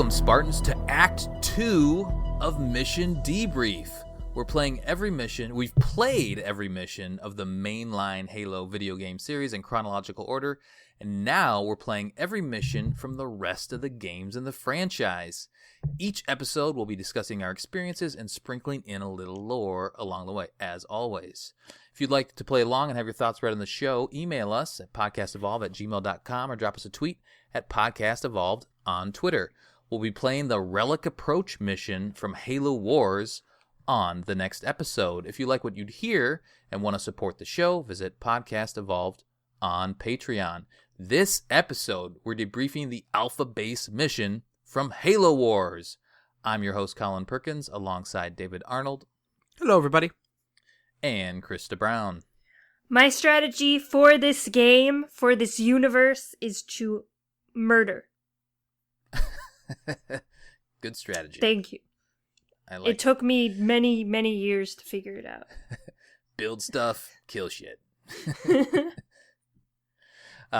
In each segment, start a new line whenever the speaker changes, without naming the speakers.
Welcome, Spartans, to Act 2 of Mission Debrief. We've played every mission of the mainline Halo video game series in chronological order, and now we're playing every mission from the rest of the games in the franchise. Each episode will be discussing our experiences and sprinkling in a little lore along the way, as always. If you'd like to play along and have your thoughts read on the show, email us at podcastevolve@gmail.com or drop us a tweet at podcastevolved on Twitter. We'll be playing the Relic Approach mission from Halo Wars on the next episode. If you like what you'd hear and want to support the show, visit Podcast Evolved on Patreon. This episode, we're debriefing the Alpha Base mission from Halo Wars. I'm your host, Colin Perkins, alongside David Arnold.
Hello, everybody.
And Krysta Brown.
My strategy for this game, for this universe, is to murder.
Good strategy.
Thank you. It took me many, many years to figure it out.
Build stuff, kill shit.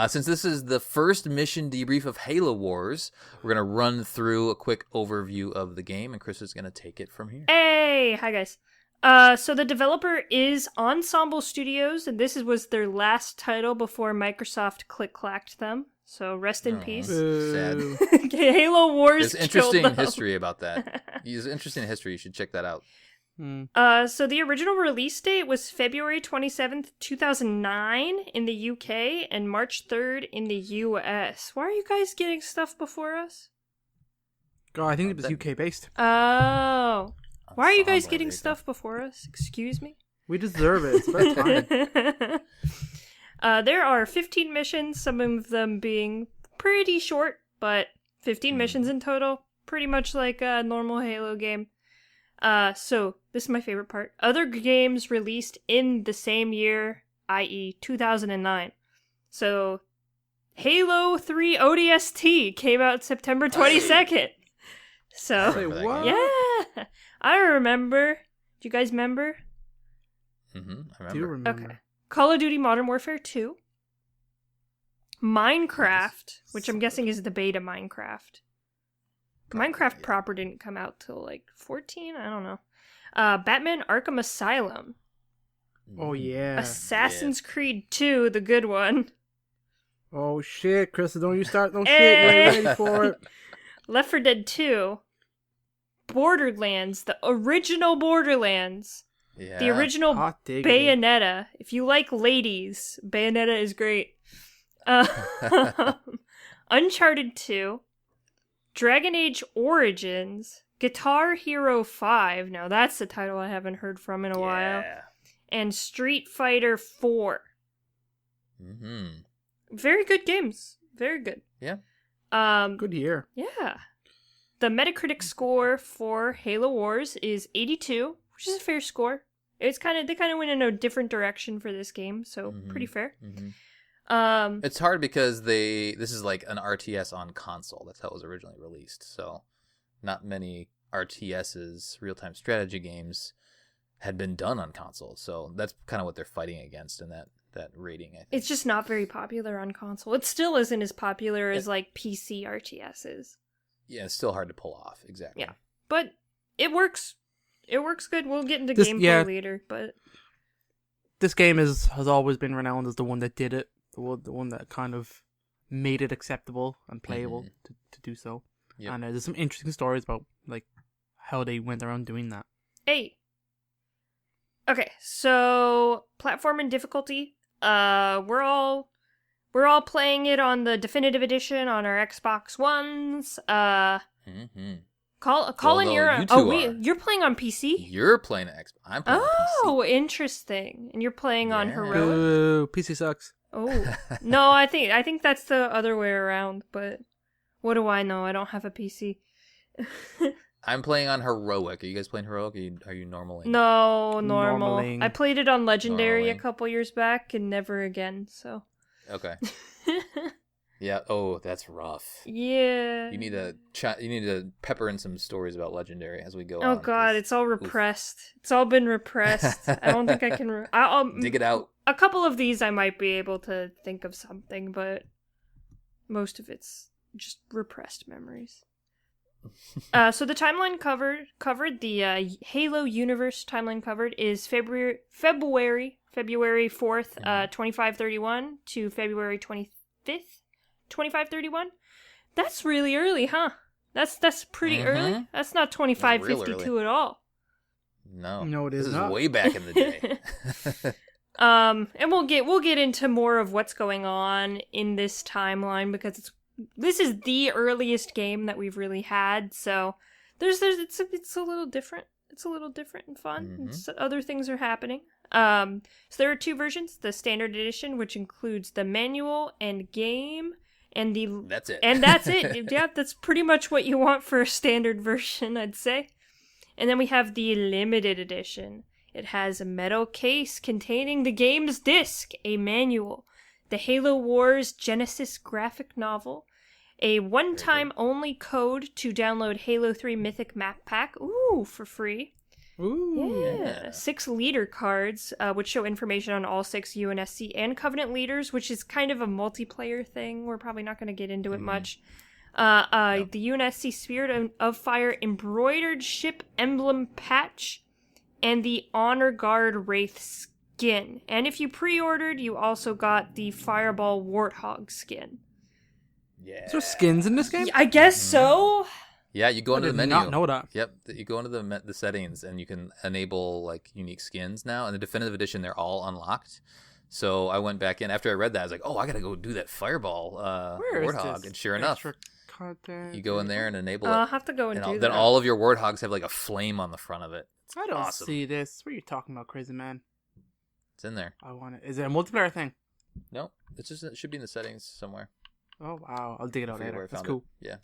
Since this is the first mission debrief of Halo Wars, we're going to run through a quick overview of the game, and Chris is going to take it from here.
Hey! Hi, guys. So the developer is Ensemble Studios, and this was their last title before Microsoft click-clacked them. So rest in peace.
Sad.
Halo Wars
There's interesting history about that. There's interesting history. You should check that out.
So the original release date was February 27th, 2009 in the UK and March 3rd in the US. Why are you guys getting stuff before us?
Oh, I think it was UK based.
Oh. Why are you guys getting stuff before us? Excuse me?
We deserve it. It's about time.
There are 15 missions, some of them being pretty short, but 15 missions in total. Pretty much like a normal Halo game. So, this is my favorite part. Other games released in the same year, i.e. 2009. So, Halo 3 ODST came out September 22nd. So,
Wait, what?
yeah, I remember. Do you guys remember?
I remember.
Do remember.
Okay. Call of Duty Modern Warfare 2. Minecraft, which I'm guessing is the beta Minecraft. Minecraft proper didn't come out till like 14? I don't know. Batman Arkham Asylum.
Oh, yeah.
Assassin's Creed 2, the good one.
Oh, shit, Krysta, don't you start no shit.
Hey.
You're ready for it.
Left 4 Dead 2. Borderlands, the original Borderlands.
Yeah.
The original
Hot diggity.
Bayonetta. If you like ladies, Bayonetta is great. Uncharted 2. Dragon Age Origins. Guitar Hero 5. Now that's the title I haven't heard from in a while. And Street Fighter 4. Very good games. Very good.
Yeah.
Good year.
Yeah. The Metacritic score for Halo Wars is 82, which is a fair score. They kind of went in a different direction for this game, so pretty fair.
It's hard because this is like an RTS on console. That's how it was originally released. So not many RTSs, real-time strategy games, had been done on console. So that's kind of what they're fighting against in that rating, I think.
It's just not very popular on console. It still isn't as popular as like PC RTSs.
Yeah, it's still hard to pull off. Exactly.
Yeah. But it works. It works good. We'll get into gameplay later, but
This game has always been renowned as the one that did it. The one that kind of made it acceptable and playable to do so. Yep. And there's some interesting stories about like how they went around doing that.
Hey. Okay, so platform and difficulty. We're all playing it on the definitive edition on our Xbox Ones. Colin, you're playing on PC?
You're playing Xbox. I'm playing on PC.
Oh, interesting. And you're playing on Heroic?
Ooh, PC sucks.
Oh. No, I think that's the other way around, but what do I know? I don't have a PC.
I'm playing on Heroic. Are you guys playing Heroic? Are you normally?
No, normal.
Normaling.
I played it on Legendary
Normaling.
a couple years back and never again, so.
Okay. Yeah. Oh, that's rough.
Yeah.
You need to pepper in some stories about Legendary as we go.
Oh
on,
god, it's all repressed. It's all been repressed. I don't think I can. I'll
dig it out.
A couple of these I might be able to think of something, but most of it's just repressed memories. So the timeline covered the Halo universe timeline covered is February 4th, 2531 to February 25th, 2531. That's really early, huh? That's pretty early. That's not 2552 at all.
No,
it is
this
not.
Is way back in the day.
And we'll get into more of what's going on in this timeline because this is the earliest game that we've really had. So it's a little different. It's a little different and fun. Other things are happening. So there are two versions: the standard edition, which includes the manual and game, and
that's it.
And that's it. Yeah, that's pretty much what you want for a standard version, I'd say. And then we have the limited edition. It has a metal case containing the game's disc, a manual, the Halo Wars Genesis graphic novel, a one-time only code to download Halo 3 Mythic Map Pack, for free. Yeah. 6 leader cards, which show information on all 6 UNSC and Covenant leaders, which is kind of a multiplayer thing. We're probably not going to get into it much. The UNSC Spirit of Fire embroidered ship emblem patch, and the Honor Guard Wraith skin. And if you pre-ordered, you also got the Fireball Warthog skin.
Yeah.
Is there skins in this game?
I guess so.
Yeah, you go into the menu.
I did not know that.
Yep, you go into the settings and you can enable like unique skins now. In the definitive edition, they're all unlocked. So I went back in after I read that. I was like, oh, I gotta go do that Fireball Warthog, and sure enough, you go in there and enable it.
I'll have to go and do that.
Then all of your Warthogs have like a flame on the front of it.
I don't see this. What are you talking about, crazy man?
It's in there.
I want it. Is it a multiplayer thing?
No, it should be in the settings somewhere.
Oh wow, I'll dig it out later. That's cool.
Yeah.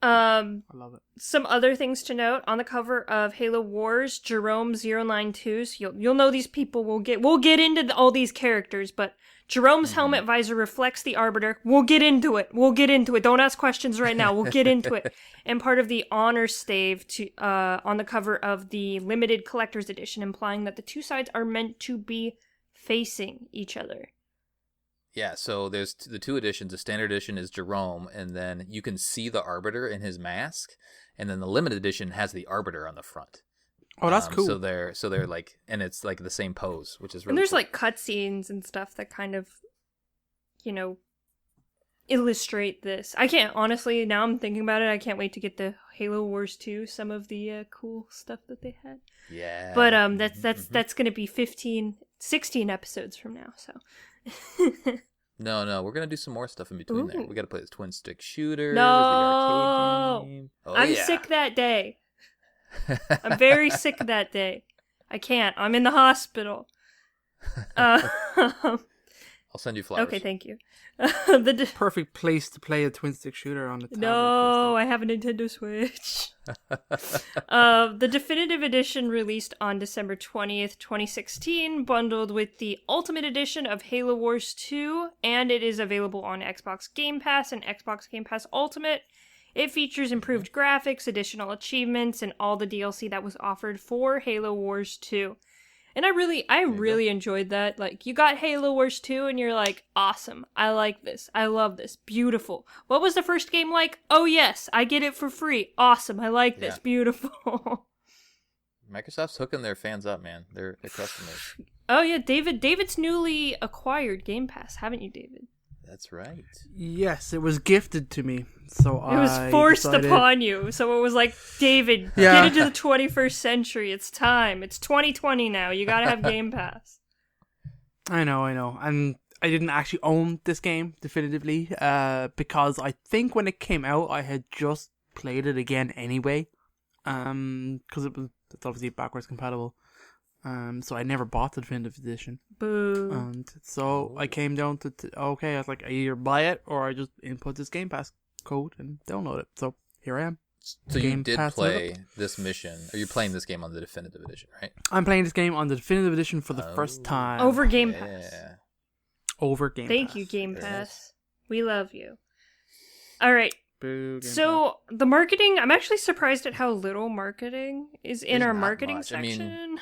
I love it.
Some other things to note on the cover of Halo Wars, Jerome 092. So you'll know these people. We'll get into all these characters, but Jerome's helmet visor reflects the Arbiter. We'll get into it. Don't ask questions right now. We'll get into it. And part of the honor stave on the cover of the limited collector's edition, implying that the two sides are meant to be facing each other.
Yeah, so there's the two editions. The standard edition is Jerome, and then you can see the Arbiter in his mask, and then the limited edition has the Arbiter on the front.
Oh, that's cool.
So they're like, and it's like the same pose, which is really.
And there's
cool.
like cutscenes and stuff that kind of, illustrate this. I can't honestly. Now I'm thinking about it. I can't wait to get the Halo Wars 2. Some of the cool stuff that they had.
Yeah.
But that's going to be 16 episodes from now. So.
No, we're gonna do some more stuff in between there. We gotta play this twin stick shooter.
No,
the arcade game.
I'm sick that day. I'm very sick that day. I can't. I'm in the hospital.
I'll send you flowers.
Okay, thank you.
Perfect place to play a twin stick shooter on the tablet.
No, I have a Nintendo Switch. The definitive edition released on December 20th, 2016, bundled with the Ultimate Edition of Halo Wars 2, and it is available on Xbox Game Pass and Xbox Game Pass Ultimate. It features improved graphics, additional achievements, and all the DLC that was offered for Halo Wars 2. And I really enjoyed that. Like, you got Halo Wars 2 and you're like, awesome. I like this. I love this. Beautiful. What was the first game like? Oh, yes. I get it for free. Awesome. I like this. Beautiful.
Microsoft's hooking their fans up, man. They're customers.
Oh, yeah. David's newly acquired Game Pass. Haven't you, David?
That's right.
Yes, it was gifted to me. So
it was forced upon you. So it was like, David, get into the 21st century. It's time. It's 2020 now. You gotta have Game Pass.
I know. And I didn't actually own this game definitively, because I think when it came out, I had just played it again anyway, because it's obviously backwards compatible. So I never bought the definitive edition.
Boo.
And so I came down to okay, I was like, I either buy it or I just input this Game Pass code and download it. So here I am.
So you did play this mission. Are you playing this game on the definitive edition, right?
I'm playing this game on the definitive edition for the first time.
Over Game Pass.
Over Game Pass.
Thank you, Game Pass. We love you. All right.
Boo,
so the marketing, I'm actually surprised at how little marketing is in our marketing section.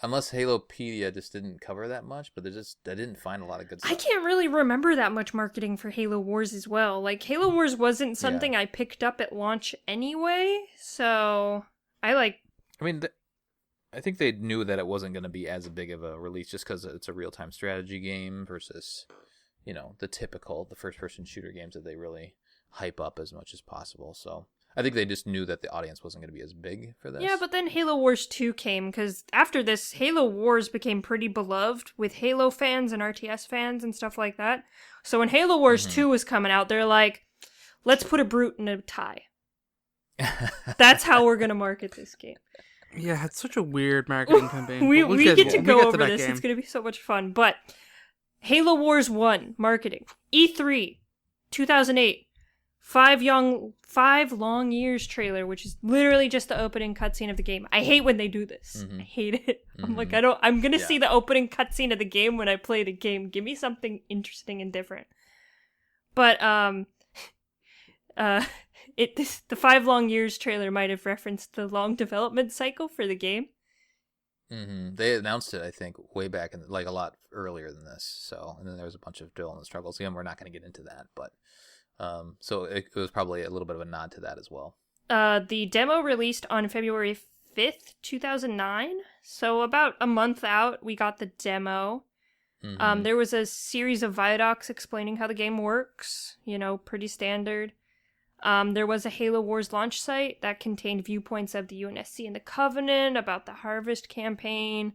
unless Halopedia just didn't cover that much, but I didn't find a lot of good stuff.
I can't really remember that much marketing for Halo Wars as well. Like, Halo Wars wasn't something I picked up at launch anyway, so I
mean, I think they knew that it wasn't going to be as big of a release just because it's a real-time strategy game versus, the first-person shooter games that they really hype up as much as possible. So I think they just knew that the audience wasn't going to be as big for this.
Yeah, but then Halo Wars 2 came, because after this, Halo Wars became pretty beloved with Halo fans and RTS fans and stuff like that. So when Halo Wars 2 was coming out, they're like, let's put a brute in a tie. That's how we're going to market this game.
Yeah, it's such a weird marketing campaign.
we get to go over this. It's going to be so much fun. But Halo Wars 1 marketing. E3 2008. 5 long years trailer, which is literally just the opening cutscene of the game. I hate when they do this. I hate it. I'm like, I'm going to see the opening cutscene of the game when I play the game. Give me something interesting and different. But the 5 long years trailer might have referenced the long development cycle for the game.
They announced it, I think, way back in a lot earlier than this. So, and then there was a bunch of development struggles. Again, we're not going to get into that, but so it was probably a little bit of a nod to that as well.
The demo released on February 5th, 2009. So about a month out, we got the demo. There was a series of Viadocs explaining how the game works. Pretty standard. There was a Halo Wars launch site that contained viewpoints of the UNSC and the Covenant about the Harvest campaign.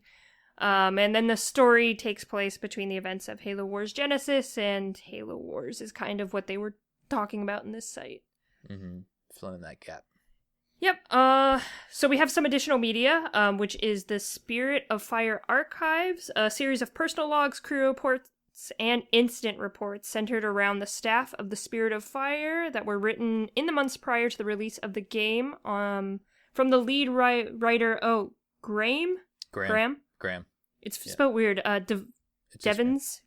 And then the story takes place between the events of Halo Wars Genesis, and Halo Wars is kind of what they were talking about in this site.
Filling in that gap.
Yep. So we have some additional media, which is the Spirit of Fire Archives, a series of personal logs, crew reports, and incident reports centered around the staff of the Spirit of Fire that were written in the months prior to the release of the game. From the lead writer, Graham. It's spelled weird.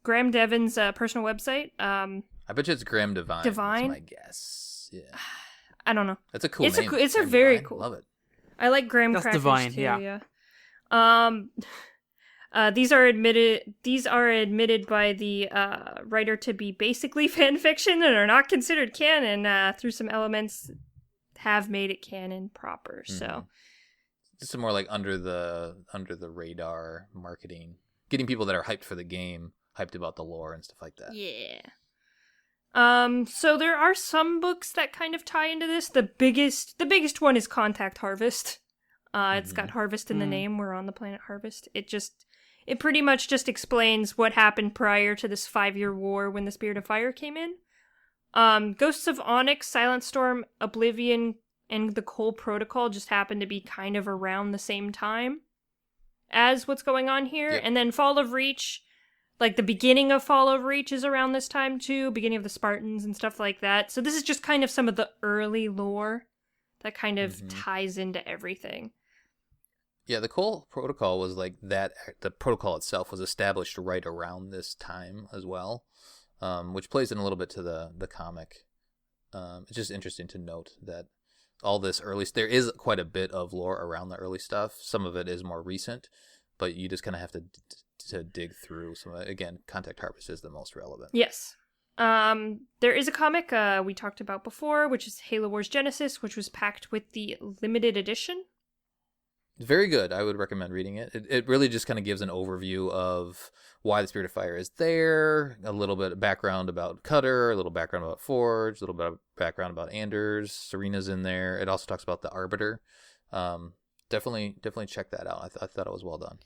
Graham Devon's personal website.
I bet you it's Graham Devine. That's my guess. Yeah.
I don't know.
That's a cool name.
It's
Graham
a very
Devine.
cool.
Love it.
I like Graham
That's
crackers
Divine,
too.
yeah.
These are admitted by the writer to be basically fan fiction and are not considered canon. Through some elements, have made it canon proper. So,
just some more like under the radar marketing, getting people that are hyped for the game, hyped about the lore and stuff like that.
Yeah. So there are some books that kind of tie into this. The biggest one is Contact Harvest. It's got Harvest in the name. We're on the planet Harvest. It pretty much just explains what happened prior to this 5-year war when the Spirit of Fire came in. Ghosts of Onyx, Silent Storm, Oblivion, and the Cole Protocol just happen to be kind of around the same time as what's going on here. Yep. And then Fall of Reach, like the beginning of Fall of Reach is around this time too, beginning of the Spartans and stuff like that. So this is just kind of some of the early lore that kind of ties into everything.
Yeah, the Cole Protocol was like that. The protocol itself was established right around this time as well, which plays in a little bit to the comic. It's just interesting to note that all this there is quite a bit of lore around the early stuff. Some of it is more recent, but you just kind of have to dig through some. Again, Contact Harvest is the most relevant.
Yes. There is a comic we talked about before, which is Halo Wars Genesis, which was packed with the limited edition.
Very good. I would recommend reading it. It really just kind of gives an overview of why the Spirit of Fire is there, a little bit of background about Cutter, a little background about Forge, a little bit of background about Anders. Serena's in there. It also talks about the Arbiter. Definitely check that out. I thought it was well done.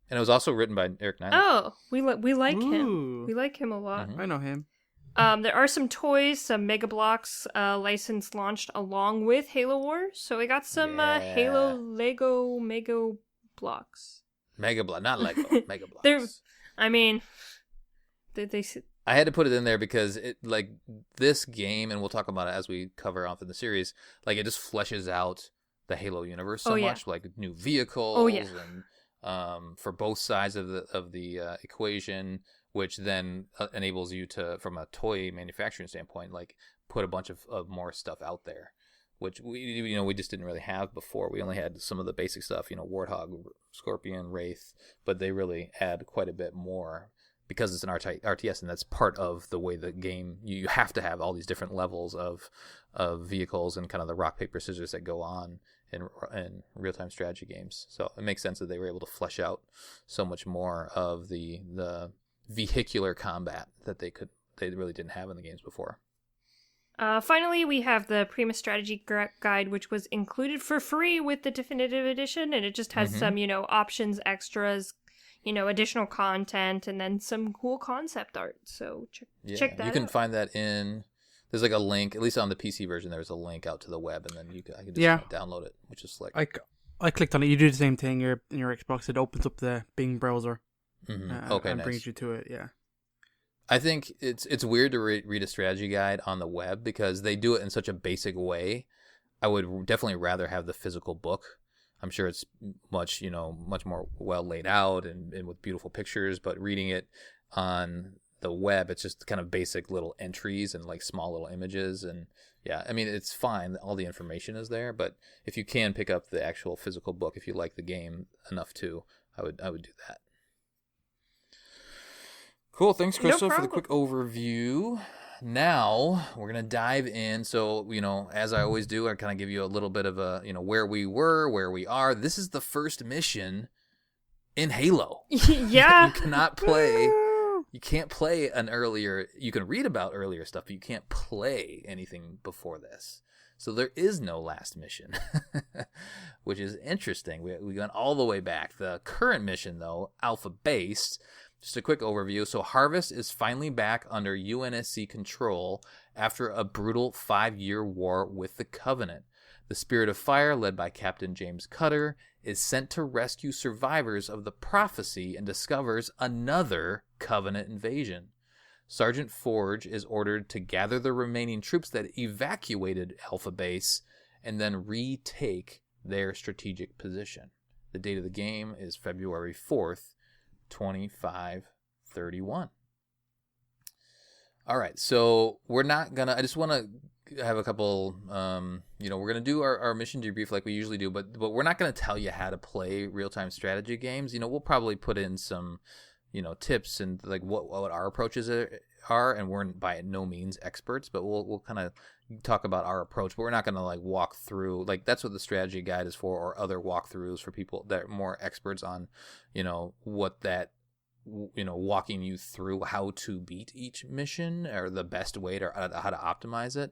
And it was also written by Eric Nyland.
Oh, we like him. We like him a lot.
I know him.
There are some toys, some Mega Bloks license launched along with Halo Wars. So we got some Halo Lego Mega Blocks.
Mega Block, not Lego. Mega Blocks.
They
I had to put it in there because this game, and we'll talk about it as we cover off in the series. Like it just fleshes out the Halo universe so much, like new vehicles and for both sides of the equation, which then enables you to, from a toy manufacturing standpoint, like put a bunch of more stuff out there, which we just didn't really have before. We only had some of the basic stuff, Warthog, Scorpion, Wraith, but they really add quite a bit more because it's an RTS, and that's part of the way the game. You have to have all these different levels of vehicles and kind of the rock paper scissors that go on in real-time strategy games. So it makes sense that they were able to flesh out so much more of the vehicular combat that they really didn't have in the games before.
Finally, we have the Prima Strategy Guide, which was included for free with the Definitive Edition, and it just has some, options, extras, additional content, and then some cool concept art. So check that out.
You can find that there's like a link, at least on the PC version, there's a link out to the web, and then I can just download it, which is slick.
I clicked on it. You do the same thing in your Xbox. It opens up the Bing browser and brings you to it, yeah.
I think it's weird to read a strategy guide on the web because they do it in such a basic way. I would definitely rather have the physical book. I'm sure it's much more well laid out and with beautiful pictures, but reading it on the web, it's just kind of basic little entries and like small little images. And yeah, I mean, it's fine. All the information is there, but if you can pick up the actual physical book, if you like the game enough to, I would do that. Cool. Thanks, Krysta, for the quick overview. Now we're going to dive in. So, as I always do, I kind of give you a little bit of a, where we were, where we are. This is the first mission in Halo.
Yeah.
You cannot play. You can't play you can read about earlier stuff, but you can't play anything before this. So there is no last mission, which is interesting. We went all the way back. The current mission, though, alpha-based. Just a quick overview. So Harvest is finally back under UNSC control after a brutal 5-year war with the Covenant. The Spirit of Fire, led by Captain James Cutter, is sent to rescue survivors of the prophecy and discovers another Covenant invasion. Sergeant Forge is ordered to gather the remaining troops that evacuated Alpha Base and then retake their strategic position. The date of the game is February 4th, 2531. All right, so we're not gonna. I just want to have a couple. We're gonna do our mission debrief like we usually do, but we're not gonna tell you how to play real-time strategy games. We'll probably put in some, tips and like what our approaches are, and we're by no means experts, but we'll kind of talk about our approach. But we're not gonna like walk through like that's what the strategy guide is for, or other walkthroughs for people that are more experts on, what that. Walking you through how to beat each mission or the best way to how to optimize it.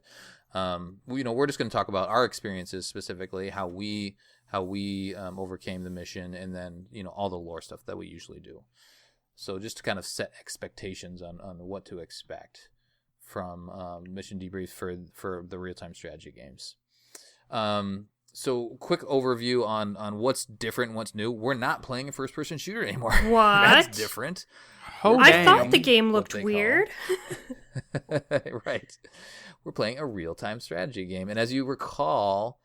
We're just going to talk about our experiences specifically, how we overcame the mission, and then all the lore stuff that we usually do. So just to kind of set expectations on what to expect from mission debrief for the real-time strategy games. So, quick overview on what's different and what's new. We're not playing a first-person shooter anymore.
What?
That's different.
I thought the game looked weird.
Right. We're playing a real-time strategy game. And as you recall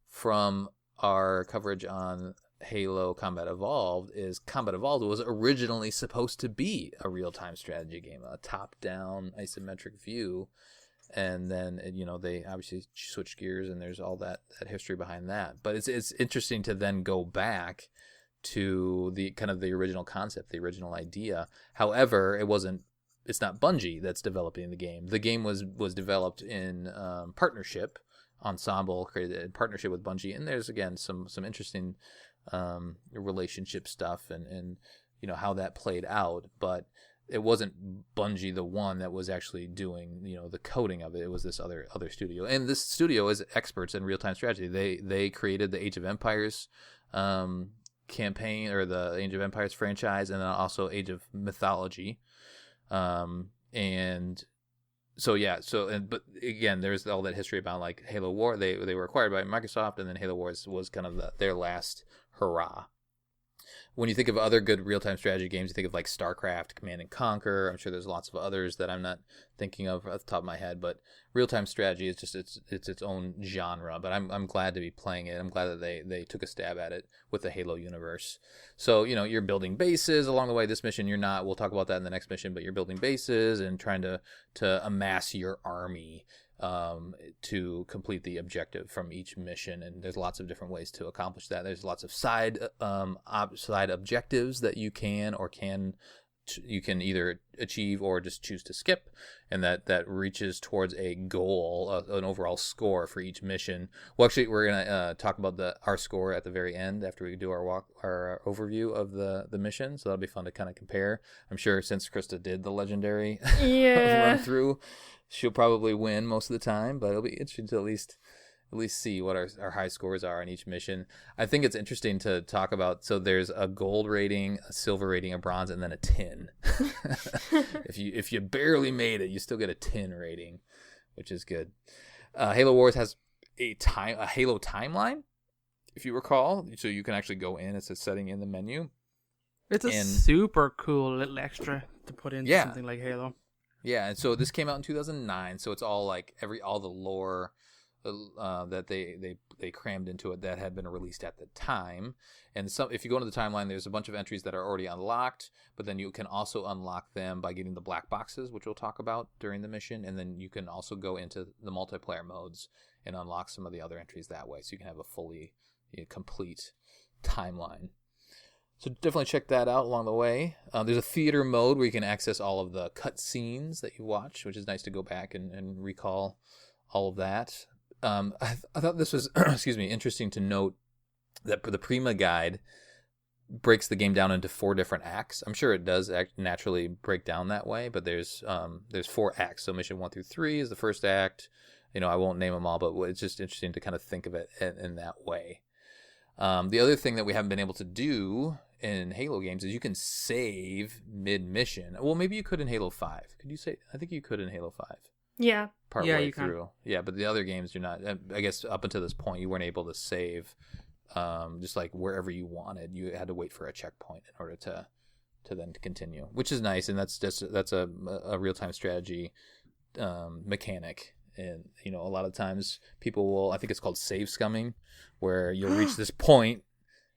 from our coverage on Halo Combat Evolved, was originally supposed to be a real-time strategy game, a top-down isometric view. And then they obviously switch gears, and there's all that history behind that. But it's interesting to then go back to the kind of the original concept, the original idea. However, it's not Bungie that's developing the game. The game was developed in partnership. Ensemble created in partnership with Bungie, and there's again some interesting relationship stuff and how that played out, but it wasn't Bungie the one that was actually doing the coding of it. It was this other studio, and this studio is experts in real-time strategy. They created the Age of Empires campaign, or the Age of Empires franchise, and then also Age of Mythology, and so but again, there's all that history about like Halo War. They were acquired by Microsoft, and then Halo Wars was kind of their last hurrah. When you think of other good real-time strategy games, you think of like StarCraft, Command and Conquer. I'm sure there's lots of others that I'm not thinking of off the top of my head, but real-time strategy is just it's its own genre. But I'm glad to be playing it. I'm glad that they took a stab at it with the Halo universe. So you're building bases along the way. This mission you're not. We'll talk about that in the next mission. But you're building bases and trying to amass your army to complete the objective from each mission, and there's lots of different ways to accomplish that. There's lots of side objectives that you can either achieve or just choose to skip, and that reaches towards a goal, an overall score for each mission. Well, actually, we're gonna talk about our score at the very end after we do our overview of the mission. So that'll be fun to kind of compare. I'm sure since Krysta did the legendary run through, she'll probably win most of the time, but it'll be interesting to at least see what our high scores are on each mission. I think it's interesting to talk about. So there's a gold rating, a silver rating, a bronze, and then a tin. If you barely made it, you still get a tin rating, which is good. Halo Wars has a Halo timeline, if you recall, so you can actually go in. It's a setting in the menu.
It's a super cool little extra to put into something like Halo.
Yeah, and so this came out in 2009, so it's all like all the lore that they crammed into it that had been released at the time. And if you go into the timeline, there's a bunch of entries that are already unlocked, but then you can also unlock them by getting the black boxes, which we'll talk about during the mission. And then you can also go into the multiplayer modes and unlock some of the other entries that way, so you can have a fully complete timeline. So definitely check that out along the way. There's a theater mode where you can access all of the cut scenes that you watch, which is nice to go back and recall all of that. I thought this was interesting to note that the Prima guide breaks the game down into 4 different acts. I'm sure it does naturally break down that way, but there's 4 acts. So mission 1 through 3 is the first act. I won't name them all, but it's just interesting to kind of think of it in that way. The other thing that we haven't been able to do in Halo games is you can save mid-mission. Well, maybe you could in Halo 5. Could you say? I think you could in Halo 5.
Yeah.
Partway through. Yeah, but the other games you're not. I guess up until this point you weren't able to save just like wherever you wanted. You had to wait for a checkpoint in order to then continue, which is nice, and that's a real-time strategy mechanic. And a lot of times people will, I think it's called save scumming, where you'll reach this point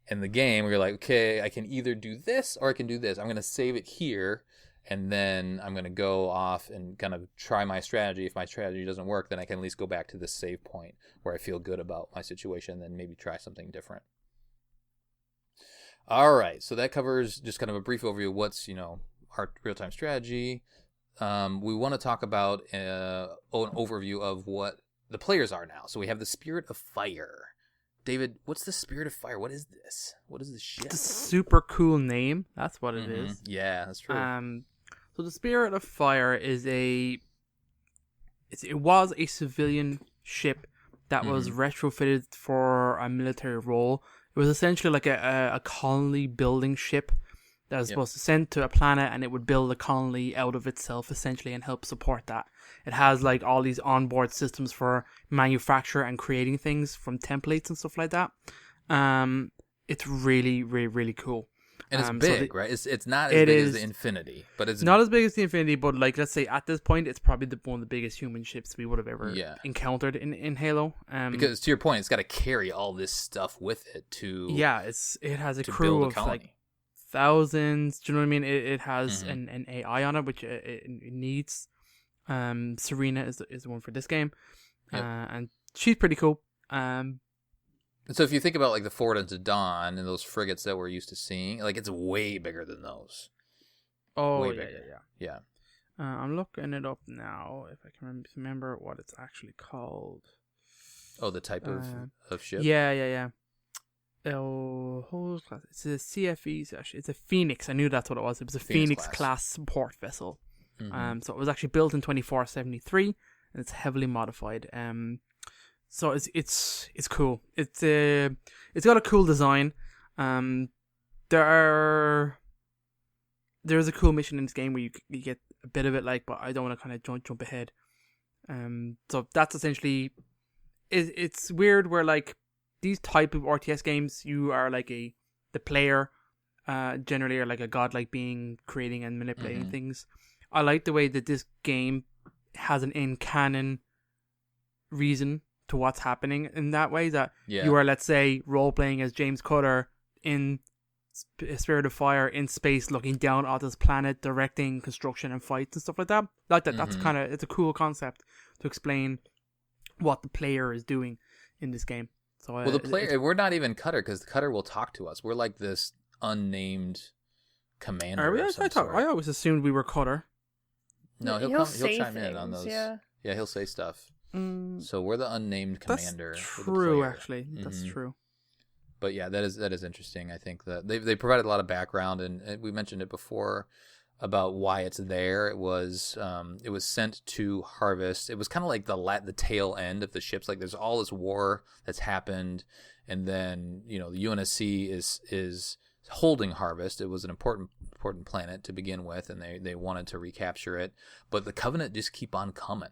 in the game where you're like, okay, I can either do this or I can do this. I'm going to save it here, and then I'm going to go off and kind of try my strategy. If my strategy doesn't work, then I can at least go back to this save point where I feel good about my situation, and then maybe try something different. All right, so that covers just kind of a brief overview of what's, our real-time strategy. We want to talk about an overview of what the players are now. So we have the Spirit of Fire. David, what's the Spirit of Fire? What is this? What is this ship?
It's a super cool name. That's what it is.
Yeah, that's true.
So the Spirit of Fire is it was a civilian ship that was retrofitted for a military role. It was essentially like a colony building ship that was supposed to send to a planet, and it would build a colony out of itself, essentially, and help support that. It has like all these onboard systems for manufacture and creating things from templates and stuff like that. It's really, really, really cool.
And it's big, right? It's not as big as the Infinity, but it's
not as big as the Infinity. But like, let's say at this point, it's probably one of the biggest human ships we would have ever encountered in Halo.
Because to your point, it's got to carry all this stuff with it to
it has a crew of like thousands. Do you know what I mean? It has an AI on it, which it needs. Serena is the one for this game, and she's pretty cool.
So if you think about like the Forward into Dawn and those frigates that we're used to seeing, like it's way bigger than those.
Oh,
way bigger. Yeah.
I'm looking it up now if I can remember what it's actually called.
Oh, the type of ship.
Yeah. Oh, it's a CFE. It's a Phoenix. I knew that's what it was. It was a Phoenix class support vessel. So it was actually built in 2473, and it's heavily modified. So it's cool. It's got a cool design. There's a cool mission in this game where you get a bit of it, like, but I don't want to kind of jump ahead. So that's essentially it's weird where like these type of RTS games, you are like the player, generally are like a godlike being creating and manipulating things. I like the way that this game has an in-canon reason to what's happening in that way, that you are, let's say, role-playing as James Cutter in Spirit of Fire in space, looking down at this planet, directing construction and fights and stuff like that. Like that, that's kind of, it's a cool concept. to explain what the player is doing in this game. So
well, the player, we're not even Cutter, because the Cutter will talk to us. We're like this unnamed commander.
Are we? I always assumed we were Cutter.
No, he'll chime in on those.
Yeah,
he'll say stuff. So we're the unnamed commander.
That's true, actually. That's true.
But yeah, that is interesting. I think that they provided a lot of background, and we mentioned it before about why it's there. It was sent to harvest. It was kind of like the tail end of the ships. Like there's all this war that's happened, and then the UNSC is holding harvest. It was an important planet to begin with, and they wanted to recapture it, but the Covenant just keep on coming,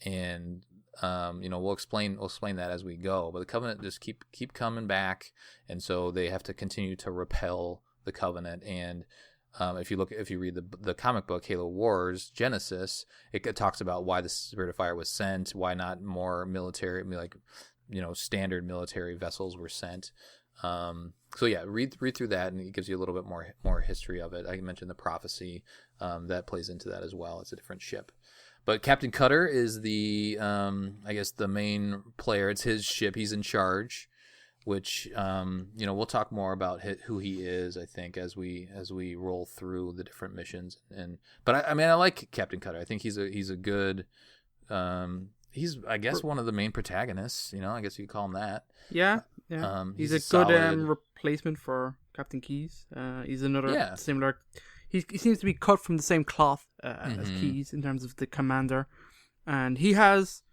and we'll explain that as we go. But the Covenant just keep coming back, and so they have to continue to repel the Covenant. And if you read the comic book Halo Wars Genesis, it talks about why the Spirit of Fire was sent, why not more military, standard military vessels were sent. So yeah, read through that, and it gives you a little bit more history of it. I mentioned the prophecy that plays into that as well. It's a different ship, but Captain Cutter is the the main player. It's his ship. He's in charge, which we'll talk more about who he is, I think, as we roll through the different missions. But I like Captain Cutter. I think he's a good. He's, I guess, one of the main protagonists. I guess you could call him that.
Yeah. He's a good replacement for Captain Keyes. He's another similar. He seems to be cut from the same cloth as Keyes in terms of the commander, and his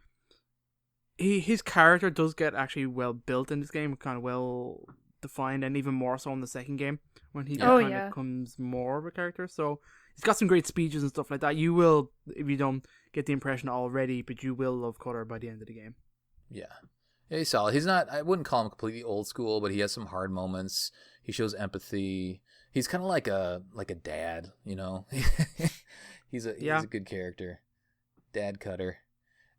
character does get actually well built in this game, kind of well defined, and even more so in the second game when he becomes more of a character. So he's got some great speeches and stuff like that. You will, if you don't get the impression already, but you will love Cutter by the end of the game.
Yeah, he's solid. He's not, I wouldn't call him completely old school, but he has some hard moments. He shows empathy. He's kind of like a dad, He's a good character. Dad Cutter.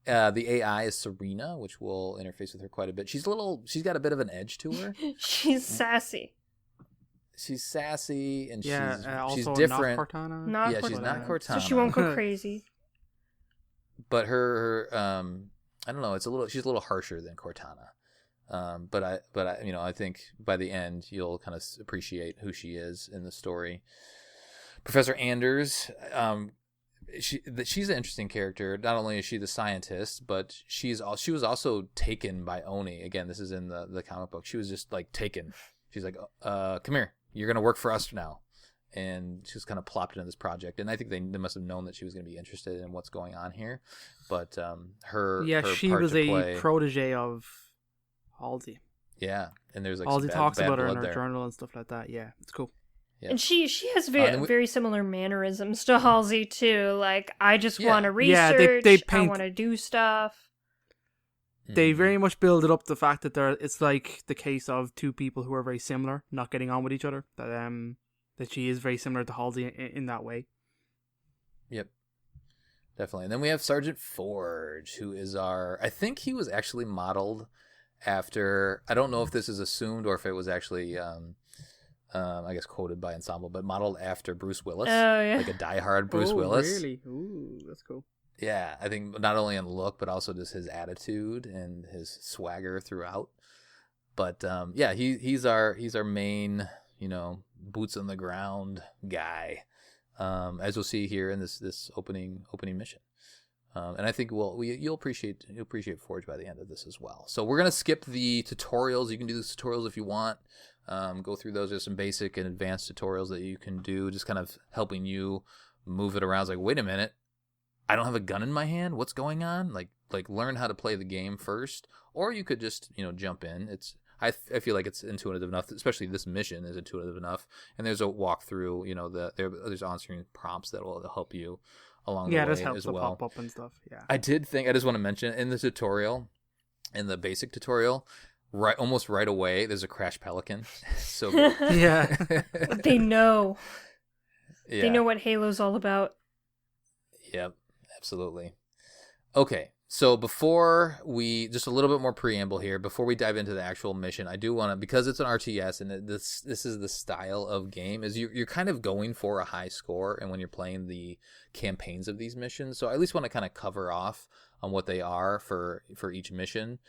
The AI is Serena, which will interface with her quite a bit. She's got a bit of an edge to her.
She's sassy.
She's sassy, and she's
also
different.
Not Cortana.
Not
She's not Cortana.
So she won't go crazy.
But her I don't know. She's a little harsher than Cortana. But I think by the end you'll kind of appreciate who she is in the story. Professor Anders, she's an interesting character. Not only is she the scientist, but she was also taken by Oni. Again, this is in the comic book. She was just like taken. She's like, come here. You're gonna work for us now. And she was kind of plopped into this project, and I think they must have known that she was going to be interested in what's going on here. But she was a
protege of Halsey.
Yeah, and there's like
Halsey talks about her in her
there.
journal and stuff like that. Yeah, it's cool.
Yeah.
And she has very similar mannerisms to Halsey too. Like, I just want to research. I want to do stuff.
They very much build it up the fact that it's like the case of two people who are very similar, not getting on with each other. That she is very similar to Halsey in that way.
Yep. Definitely. And then we have Sergeant Forge, who is I think he was actually modeled after, I don't know if this is assumed or if it was actually, I guess quoted by Ensemble, but modeled after Bruce Willis.
Oh, yeah.
Like a diehard Bruce Willis.
Really? Ooh, that's cool.
Yeah, I think not only in look, but also just his attitude and his swagger throughout. But he's our main, boots on the ground guy, as we'll see here in this opening mission. And I think you'll appreciate Forge by the end of this as well. So we're gonna skip the tutorials. You can do the tutorials if you want. Go through those. There's some basic and advanced tutorials that you can do, just kind of helping you move it around. It's like, wait a minute, I don't have a gun in my hand. What's going on? Like learn how to play the game first, or you could just jump in. I feel like it's intuitive enough, especially this mission is intuitive enough. And there's a walkthrough, there's on-screen prompts that will help you along the way as well. Yeah, this helps
pop up and stuff. Yeah.
I just want to mention in the tutorial, in the basic tutorial, almost right away, there's a crash pelican. So good.
Yeah.
They know. Yeah. They know what Halo's all about.
Yep, absolutely. Okay. So before just a little bit more preamble here, before we dive into the actual mission, I do want to, because it's an RTS and this is the style of game, is you're kind of going for a high score, and when you're playing the campaigns of these missions, so I at least want to kind of cover off on what they are for each mission.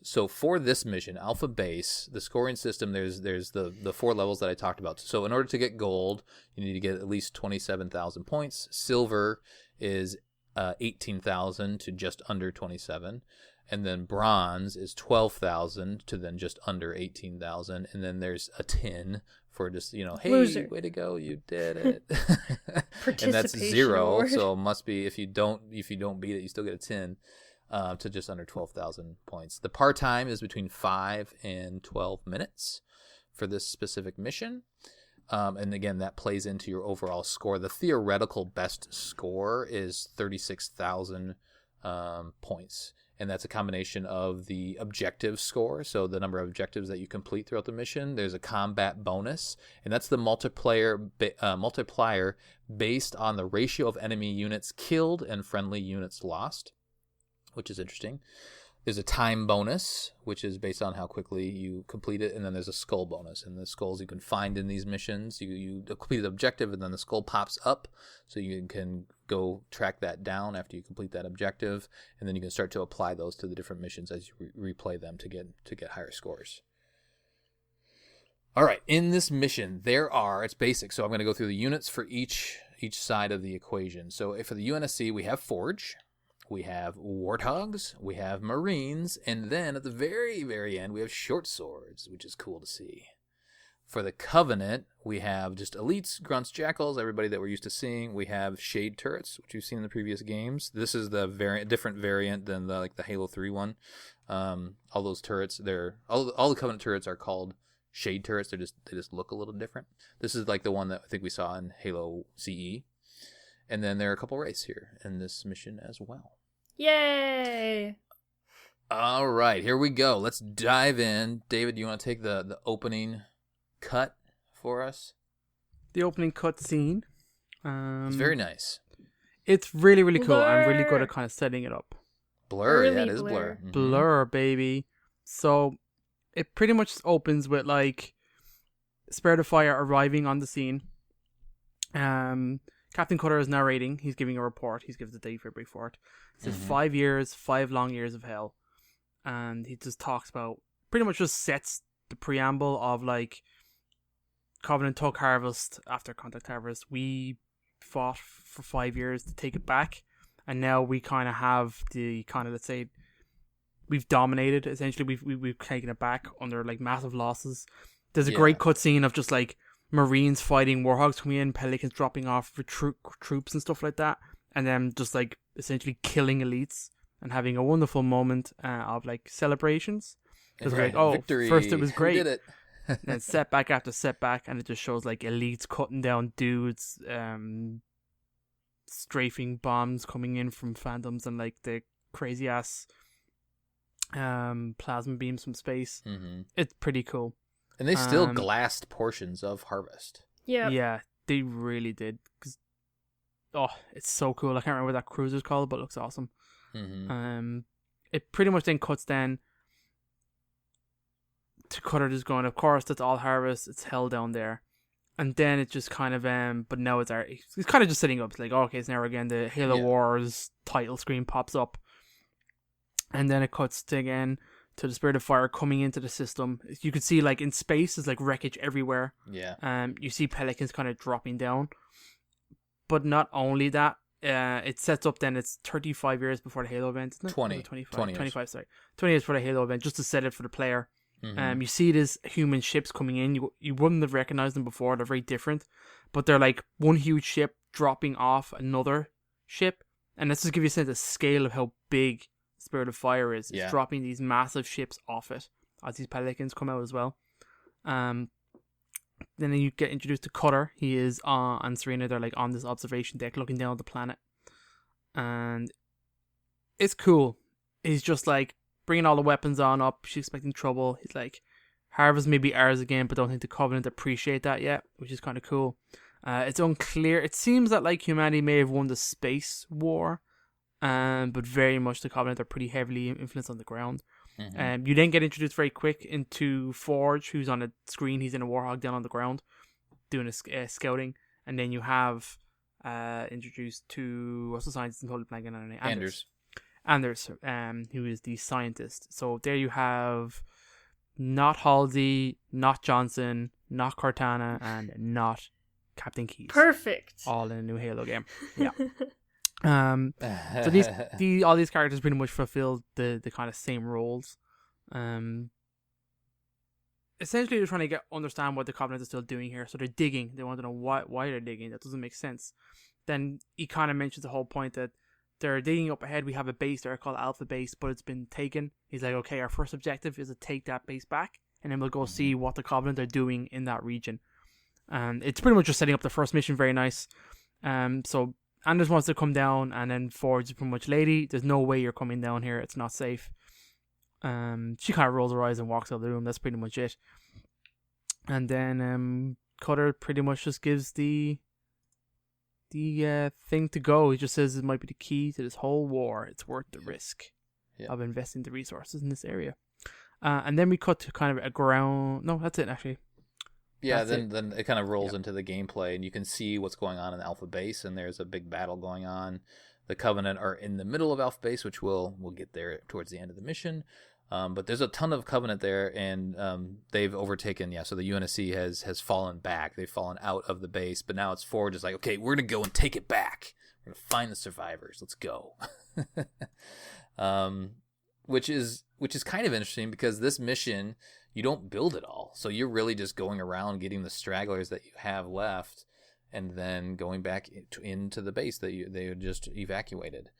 So for this mission, Alpha Base, the scoring system, there's the 4 levels that I talked about. So in order to get gold, you need to get at least 27,000 points. Silver is 18,000 to just under 27. And then bronze is 12,000 to then just under 18,000. And then there's a tin for just, hey,
Loser.
Way to go, you did it. And that's 0.
award.
So it must be if you don't beat it, you still get a tin. To just under 12,000 points. The par time is between 5 and 12 minutes for this specific mission. And again, that plays into your overall score. The theoretical best score is 36,000 points. And that's a combination of the objective score, so the number of objectives that you complete throughout the mission. There's a combat bonus, and that's the multiplier based on the ratio of enemy units killed and friendly units lost, which is interesting. There's a time bonus, which is based on how quickly you complete it, and then there's a skull bonus. And the skulls you can find in these missions, you complete the objective, and then the skull pops up, so you can go track that down after you complete that objective, and then you can start to apply those to the different missions as you replay them to get higher scores. All right, in this mission, it's basic, so I'm going to go through the units for each side of the equation. So for the UNSC, we have Forge. We have warthogs, we have marines, and then at the very, very end, we have short swords, which is cool to see. For the Covenant, we have just elites, grunts, jackals, everybody that we're used to seeing. We have shade turrets, which you've seen in the previous games. This is the different variant than the Halo 3 one. All those turrets, all the Covenant turrets are called shade turrets. They just look a little different. This is like the one that I think we saw in Halo CE. And then there are a couple wraiths here in this mission as well.
Yay!
All right, here we go. Let's dive in. David, you want to take the opening cut for us?
The opening cut scene.
It's very nice.
It's really, really cool.
Blur.
I'm really good at kind of setting it up.
Blur,
Early
yeah, it is
blur.
blur. Mhm.
Blur, baby. So it pretty much opens with Spirit of Fire arriving on the scene. Captain Cutter is narrating. He's giving a report. He's given the date for it. It says 5 years, 5 long years of hell. And he just talks about, pretty much just sets the preamble of Covenant took Harvest after Contact Harvest. We fought for 5 years to take it back. And now we kind of have let's say, we've dominated. Essentially, we've taken it back under massive losses. There's a great cutscene of just Marines fighting Warhogs coming in, Pelicans dropping off for troops and stuff like that, and then just essentially killing elites and having a wonderful moment of celebrations. Because
victory.
First it was great,
Who did it?
and then setback after setback, and it just shows elites cutting down dudes, strafing bombs coming in from phantoms, and the crazy ass plasma beams from space.
Mm-hmm.
It's pretty cool.
And they still glassed portions of Harvest.
Yeah, they really did. It's so cool. I can't remember what that cruiser's called, but it looks awesome.
Mm-hmm.
It pretty much then cuts down to Cutter just going, of course, that's all Harvest. It's hell down there. And then it just kind of, but now it's kind of just setting up. It's okay, it's now again the Halo Wars title screen pops up. And then it cuts to again to the Spirit of Fire coming into the system. You could see in space there's wreckage everywhere.
Yeah.
You see Pelicans kind of dropping down. But not only that, it sets up then it's 35 years before the Halo event, isn't it?
20.
25, sorry. 20 years before the Halo event, just to set it for the player.
Mm-hmm.
You see these human ships coming in. You wouldn't have recognized them before. They're very different. But they're one huge ship dropping off another ship. And let's just give you a sense of scale of how big Spirit of Fire is. It's dropping these massive ships off it as these Pelicans come out as well. Then you get introduced to Cutter. He is and Serena. They're on this observation deck looking down at the planet, and it's cool. He's just bringing all the weapons on up. She's expecting trouble. He's Harvest may be ours again, but don't think the Covenant appreciate that yet, which is kind of cool. It's unclear. It seems that humanity may have won the space war, but very much the Covenant are pretty heavily influenced on the ground.
Mm-hmm.
You then get introduced very quick into Forge, who's on a screen. He's in a Warhog down on the ground doing a scouting. And then you have introduced to, what's the scientist? I'm totally blanking on her name.
Anders.
and there's who is the scientist. So there you have not Halsey, not Johnson, not Cortana, and not Captain Keyes.
Perfect.
All in a new Halo game. Yeah. So all these characters pretty much fulfill the kind of same roles. Essentially, they're trying to understand what the Covenant is still doing here. So they're digging. They want to know why they're digging. That doesn't make sense. Then he kind of mentions the whole point that they're digging up ahead. We have a base there called Alpha Base, but it's been taken. He's like, okay, our first objective is to take that base back, and then we'll go see what the Covenant are doing in that region. And it's pretty much just setting up the first mission. Very nice. So Anders wants to come down, and then Forge is pretty much, lady, there's no way you're coming down here. It's not safe. She kind of rolls her eyes and walks out of the room. That's pretty much it. And then Cutter pretty much just gives the thing to go. He just says it might be the key to this whole war. It's worth the risk of investing the resources in this area. And then we cut to kind of a ground. No, that's it actually.
Yeah, then it kind of rolls into the gameplay, and you can see what's going on in Alpha Base, and there's a big battle going on. The Covenant are in the middle of Alpha Base, which we'll get there towards the end of the mission. But there's a ton of Covenant there, and they've overtaken. Yeah, so the UNSC has fallen back. They've fallen out of the base, but now it's Forge is like, okay, we're gonna go and take it back. We're gonna find the survivors. Let's go. Which is kind of interesting because this mission you don't build it all, so you're really just going around getting the stragglers that you have left, and then going back into the base that they just evacuated.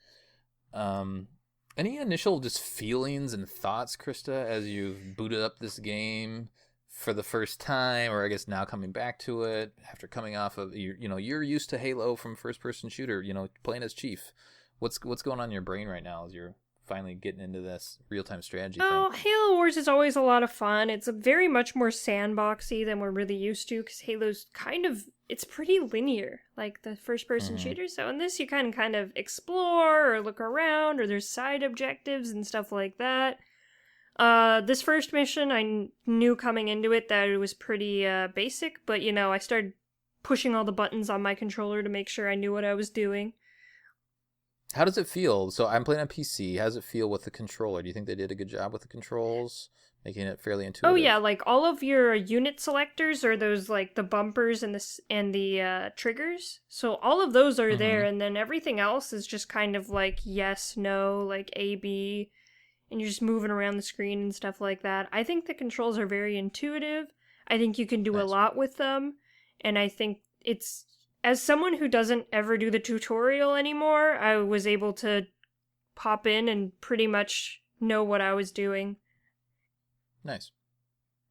Any initial just feelings and thoughts, Krysta, as you've booted up this game for the first time, or I guess now coming back to it after coming off of you're used to Halo from first-person shooter, playing as Chief. What's going on in your brain right now as you're finally getting into this real-time strategy thing?
Halo Wars is always a lot of fun. It's very much more sandboxy than we're really used to, because Halo's it's pretty linear, like the first-person shooter. So in this, you can kind of explore or look around, or there's side objectives and stuff like that. This first mission, I knew coming into it that it was pretty basic, but I started pushing all the buttons on my controller to make sure I knew what I was doing.
How does it feel? So I'm playing on PC. How does it feel with the controller? Do you think they did a good job with the controls, making it fairly intuitive?
Oh yeah, like all of your unit selectors are those like the bumpers and the triggers. So all of those are there, and then everything else is just kind of like yes, no, like A, B, and you're just moving around the screen and stuff like that. I think the controls are very intuitive. I think you can do a lot with them, and I think it's... As someone who doesn't ever do the tutorial anymore, I was able to pop in and pretty much know what I was doing.
Nice.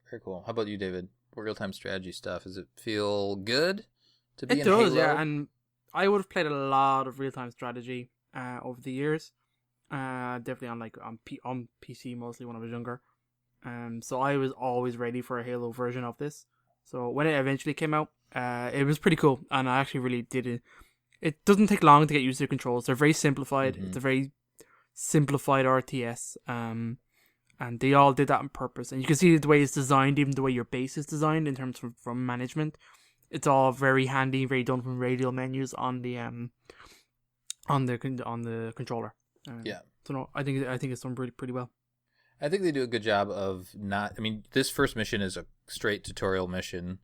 Very cool. How about you, David? Real-time strategy stuff. Does it feel good to be in Halo? It does,
yeah. And I would have played a lot of real-time strategy over the years. Definitely on PC mostly when I was younger. So I was always ready for a Halo version of this. So when it eventually came out, it was pretty cool, and I actually really did it. It doesn't take long to get used to the controls. They're very simplified. It's a very simplified RTS, and they all did that on purpose. And you can see the way it's designed, even the way your base is designed in terms of from management. It's all very handy, very done from radial menus on the controller. So no, I think it's done pretty well.
I think they do a good job of not... I mean, this first mission is a straight tutorial mission.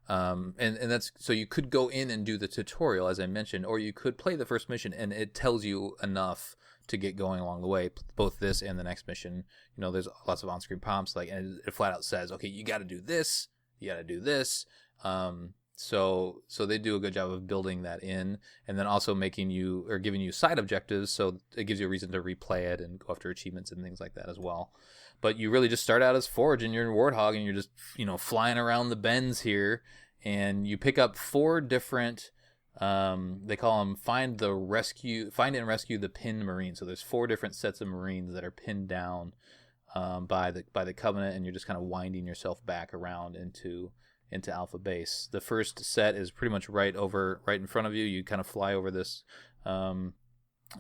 And that's... So you could go in and do the tutorial, as I mentioned, or you could play the first mission and it tells you enough to get going along the way, both this and the next mission. There's lots of on-screen prompts, and it flat out says, okay, you got to do this, you got to do this. So they do a good job of building that in, and then also giving you side objectives, so it gives you a reason to replay it and go after achievements and things like that as well. But you really just start out as Forge, and you're in Warthog, and you're just flying around the bends here, and you pick up 4 different. They call them find and rescue the pinned Marines. So there's 4 different sets of Marines that are pinned down by the Covenant, and you're just kind of winding yourself back around into Alpha Base. The first set is pretty much right in front of you. You kind of fly over this, I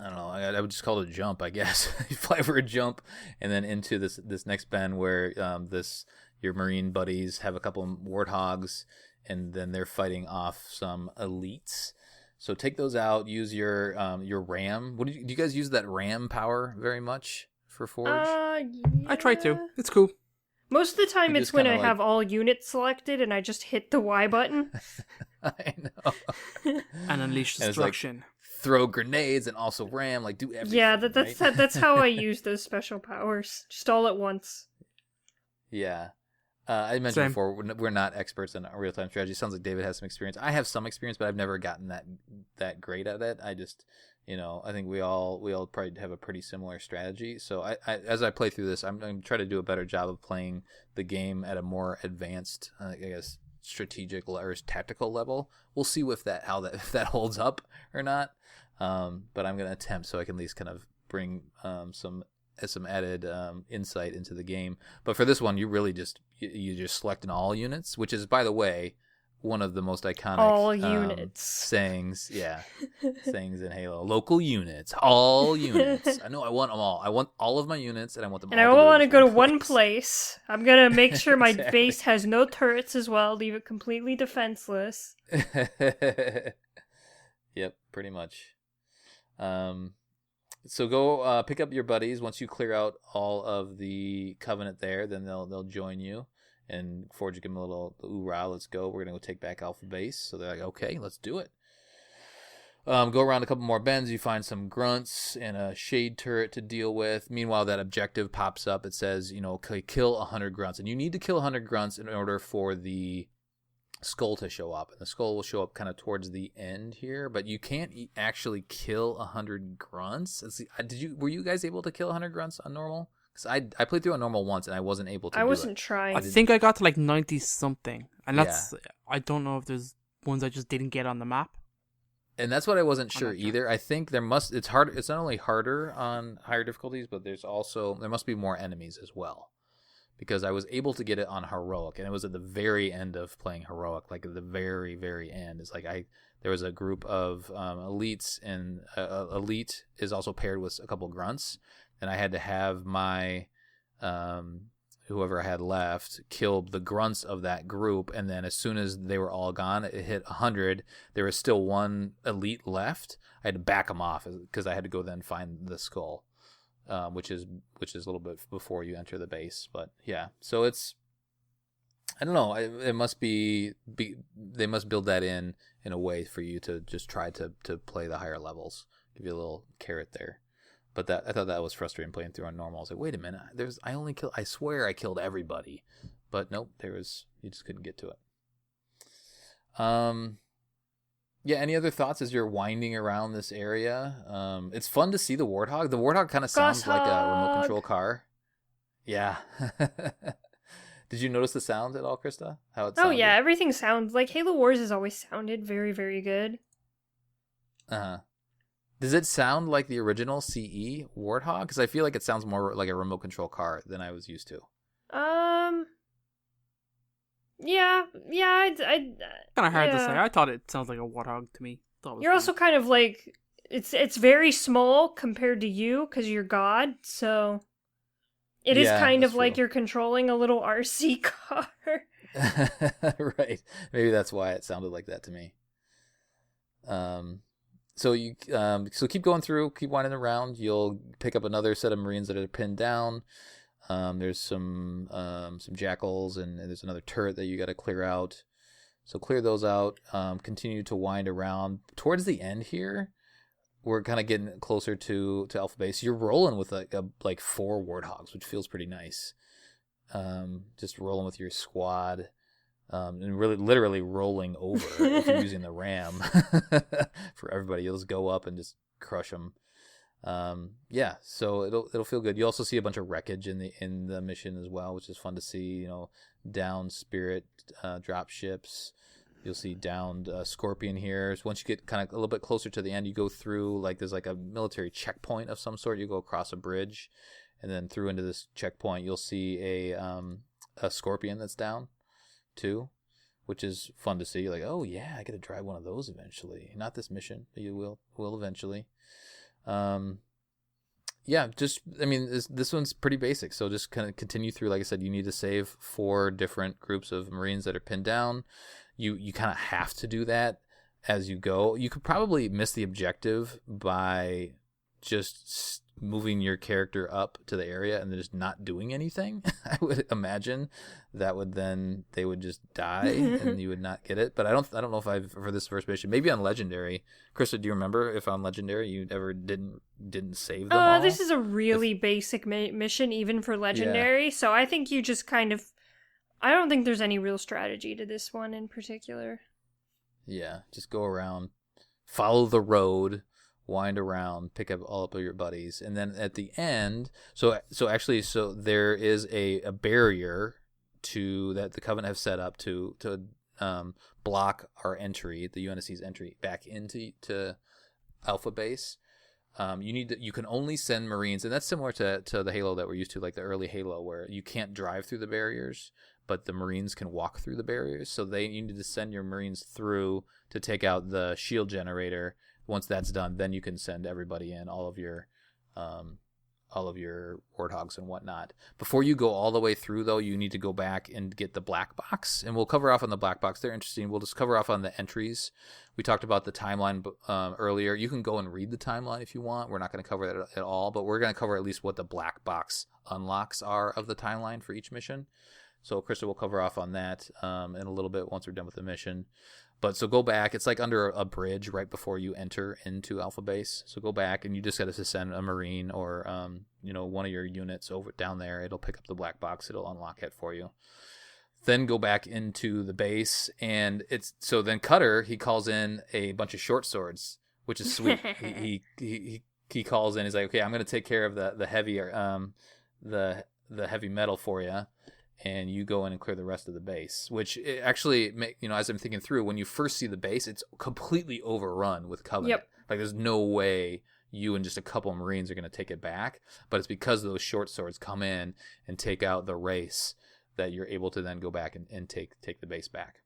don't know, I would just call it a jump, I guess. You fly over a jump and then into this next bend where your Marine buddies have a couple of Warthogs, and then they're fighting off some elites. So take those out. Use your RAM. Do you guys use that RAM power very much for Forge?
Yeah.
I try to. It's cool.
Most of the time,
You
it's
just
when
kinda
I have all units selected and I just hit the Y button.
I know.
And unleash
And it's like,
destruction.
throw grenades and also RAM. Like do everything.
Yeah, that's
right?
that's how I use those special powers, just all at once.
Yeah. I mentioned
Same.
before, we're not experts in real-time strategy. Sounds like David has some experience. I have some experience, but I've never gotten that great at it. I just, I think we all probably have a pretty similar strategy. So I as I play through this, I'm going to try to do a better job of playing the game at a more advanced, I guess, strategic or tactical level. We'll see if that holds up or not. But I'm going to attempt so I can at least kind of bring some added insight into the game. But for this one, you really just select an all units, which is, by the way, one of the most iconic
All units
sayings. Yeah, sayings in Halo. Local units, all units. I know I want them all. I want all of my units, and I want them.
And
all
I want to go to
one
one place. I'm gonna make sure my
Exactly.
base has no turrets as well. Leave it completely defenseless.
Yep, pretty much. So go pick up your buddies. Once you clear out all of the Covenant there, then they'll join you. And Forge give them a little hoorah, let's go. We're going to go take back Alpha Base. So they're like, okay, let's do it. Go around a couple more bends. You find some grunts and a shade turret to deal with. Meanwhile, that objective pops up. It says, kill 100 grunts. And you need to kill 100 grunts in order for the skull to show up, and the skull will show up kind of towards the end here, but you can't actually kill 100 grunts. Were you guys able to kill 100 grunts on normal? Because I played through on normal once and I wasn't able to.
I wasn't
I
trying.
think I got to like 90 something, and that's I don't know if there's ones I just didn't get on the map.
And that's what I wasn't sure
not sure.
either. I think it's hard. It's not only harder on higher difficulties, but there must be more enemies as well. Because I was able to get it on heroic, and it was at the very end of playing heroic, like at the very, very end. It's like there was a group of elites, and elite is also paired with a couple grunts, and I had to have my whoever I had left kill the grunts of that group, and then as soon as they were all gone, it hit 100. There was still one elite left. I had to back them off because I had to go then find the skull. Which is a little bit before you enter the base, but yeah. So it's, I don't know. It must be they must build that in a way for you to just try to play the higher levels. Give you a little carrot there, but I thought that was frustrating playing through on normal. I was like, wait a minute, I swear I killed everybody, but nope, you just couldn't get to it. Yeah, any other thoughts as you're winding around this area? It's fun to see the Warthog. The Warthog kind of sounds like a remote control car. Yeah. Did you notice the sound at all, Krysta? How it sounded?
Oh yeah, everything sounds like Halo Wars has always sounded very, very good.
Uh-huh. Does it sound like the original CE Warthog? Because I feel like it sounds more like a remote control car than I was used to.
Yeah, I
Kind of hard to say. I thought it sounds like a warthog to me.
You're also kind of like it's very small compared to you because you're God, so it is kind of like you're controlling a little RC car.
Right. Maybe that's why it sounded like that to me. So you keep going through, keep winding around. You'll pick up another set of Marines that are pinned down. There's some jackals, and there's another turret that you got to clear out. So clear those out. Continue to wind around. Towards the end here, we're kind of getting closer to Alpha Base. You're rolling with like 4 Warthogs, which feels pretty nice. Just rolling with your squad, and really literally rolling over if you're using the RAM. For everybody, you'll just go up and just crush them. Yeah, so it'll feel good. You also see a bunch of wreckage in the mission as well, which is fun to see. Downed Spirit drop ships. You'll see downed Scorpion here. So once you get kind of a little bit closer to the end, you go through there's like a military checkpoint of some sort. You go across a bridge, and then through into this checkpoint, you'll see a Scorpion that's down too, which is fun to see. Like, oh yeah, I get to drive one of those eventually. Not this mission, but you will eventually. Yeah, this one's pretty basic. So just kind of continue through. Like I said, you need to save 4 different groups of Marines that are pinned down. You kind of have to do that as you go. You could probably miss the objective by just moving your character up to the area and then just not doing anything. I would imagine that would then they would just die and you would not get it. But I don't know if I've for this first mission. Maybe on Legendary. Krysta, do you remember if on Legendary you ever didn't save them all?
This is a really basic mission even for Legendary. Yeah. So I think you just kind of I don't think there's any real strategy to this one in particular. Yeah,
just go around, follow the road, wind around, pick up all of your buddies, and then at the end, so there is a barrier to that the Covenant have set up to block our entry, the UNSC's entry back into Alpha Base. You can only send Marines, and that's similar to the Halo that we're used to, like the early Halo, where you can't drive through the barriers, but the Marines can walk through the barriers. So you need to send your Marines through to take out the shield generator. Once that's done, then you can send everybody in, all of your warthogs and whatnot. Before you go all the way through, though, you need to go back and get the black box, and we'll cover off on the black box. They're interesting. We'll just cover off on the entries. We talked about the timeline earlier. You can go and read the timeline if you want. We're not going to cover that at all, but we're going to cover at least what the black box unlocks are of the timeline for each mission. So Krysta will cover off on that in a little bit once we're done with the mission. But so go back. It's like under a bridge right before you enter into Alpha Base. So go back and you just got to send a Marine or one of your units over down there. It'll pick up the black box. It'll unlock it for you. Then go back into the base, and then Cutter, he calls in a bunch of short swords, which is sweet. he calls in. He's like, okay, I'm going to take care of the heavier the heavy metal for you. And you go in and clear the rest of the base, which actually, as I'm thinking through, when you first see the base, it's completely overrun with Covenant. Yep. Like, there's no way you and just a couple of Marines are going to take it back. But it's because those short swords come in and take out the race that you're able to then go back and take the base back.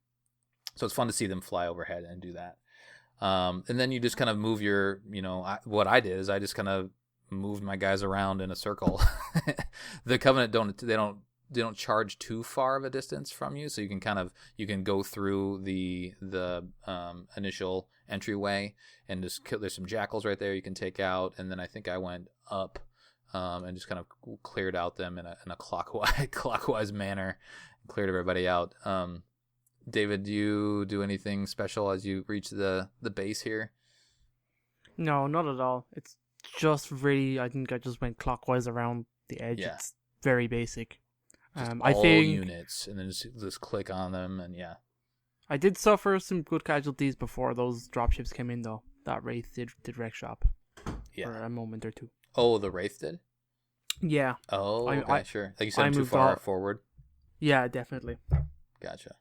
So it's fun to see them fly overhead and do that. And then you just kind of move your, what I did is I just kind of moved my guys around in a circle. The Covenant they don't charge too far of a distance from you, so you can go through the initial entryway and just there's some jackals right there you can take out, and then I think I went up and just kind of cleared out them in a clockwise manner, cleared everybody out. David, do you do anything special as you reach the base here?
No, not at all. It's just really, I think I just went clockwise around the edge. Yeah. It's very basic.
I think units, and then just click on them, and yeah.
I did suffer some good casualties before those dropships came in, though. That Wraith did wreck shop for a moment or two.
Oh, the Wraith did?
Yeah.
Oh, okay, sure. Like you said, too far forward?
Yeah, definitely.
Gotcha.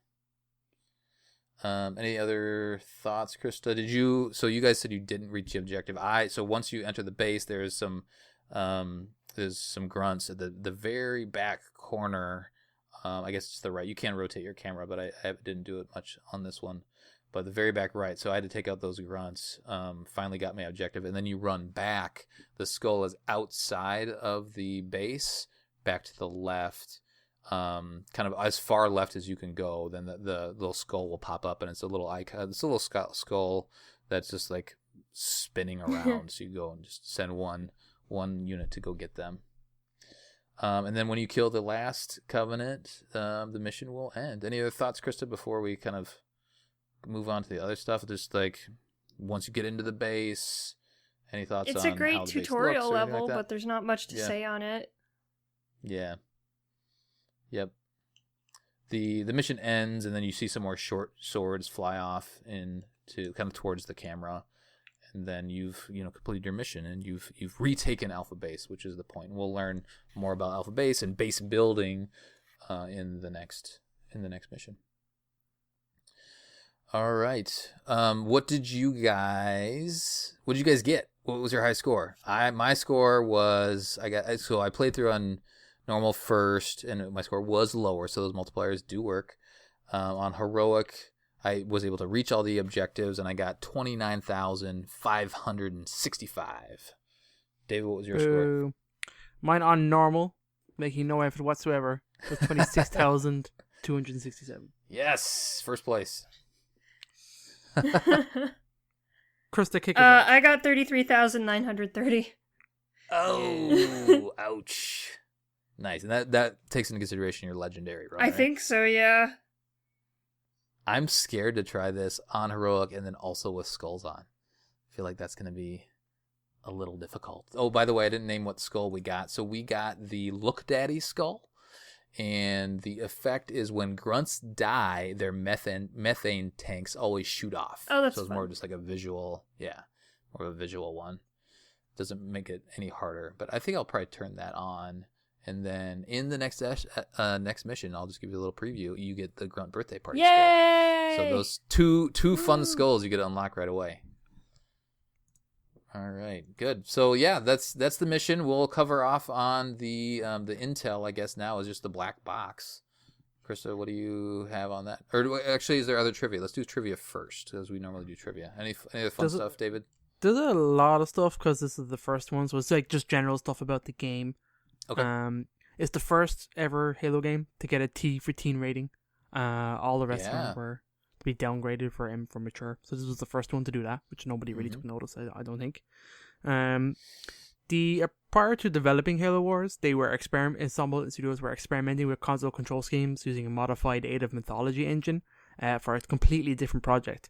Any other thoughts, Krysta? So you guys said you didn't reach the objective. So once you enter the base, there's some grunts at the very back corner. I guess it's the right. You can rotate your camera, but I didn't do it much on this one. But the very back right. So I had to take out those grunts. Finally got my objective, and then you run back. The skull is outside of the base, back to the left, kind of as far left as you can go. Then the little skull will pop up, and it's a little icon. It's a little skull that's just like spinning around. So you go and just send one unit to go get them. And then when you kill the last Covenant, the mission will end. Any other thoughts, Krysta, before we kind of move on to the other stuff? Just like once you get into the base, any thoughts on how the base looks?
It's a great tutorial level, but there's not much to say on it.
Yeah. Yep. The mission ends, and then you see some more short swords fly off into kind of towards the camera. And then you've completed your mission, and you've retaken Alpha Base, which is the point. We'll learn more about Alpha Base and base building in the next mission. All right. What did you guys get? What was your high score? My score was I played through on normal first, and my score was lower, so those multipliers do work. On heroic, I was able to reach all the objectives, and I got 29,565. David, what was your score?
Mine on normal, making no effort whatsoever, was 26,267.
Yes, first place.
Krista, kick us off.
I got 33,930.
Oh, ouch. Nice. And that takes into consideration your legendary, right?
I think so, yeah.
I'm scared to try this on heroic and then also with skulls on. I feel like that's going to be a little difficult. Oh, by the way, I didn't name what skull we got. So we got the Look Daddy skull. And the effect is when grunts die, their methane tanks always shoot off.
Oh, that's
so it's
fun.
more just like a visual, more of a visual one. Doesn't make it any harder, but I think I'll probably turn that on. And then in the next mission, I'll just give you a little preview. You get the grunt birthday party
Yay!
skull. So those two fun skulls you get to unlock right away. All right, good. So yeah, that's the mission. We'll cover off on the intel. I guess now is just the black box. Krysta, what do you have on that? Or actually, is there other trivia? Let's do trivia first, because we normally do trivia. Any fun stuff, David?
There's a lot of stuff because this is the first one, so it's like just general stuff about the game.
Okay.
It's the first ever Halo game to get a T for teen rating. All the rest of them were to be downgraded for M for mature. So this was the first one to do that, which nobody really took notice. I don't think. Prior to developing Halo Wars, they were Ensemble Studios were experimenting with console control schemes using a modified Age of Mythology engine for a completely different project.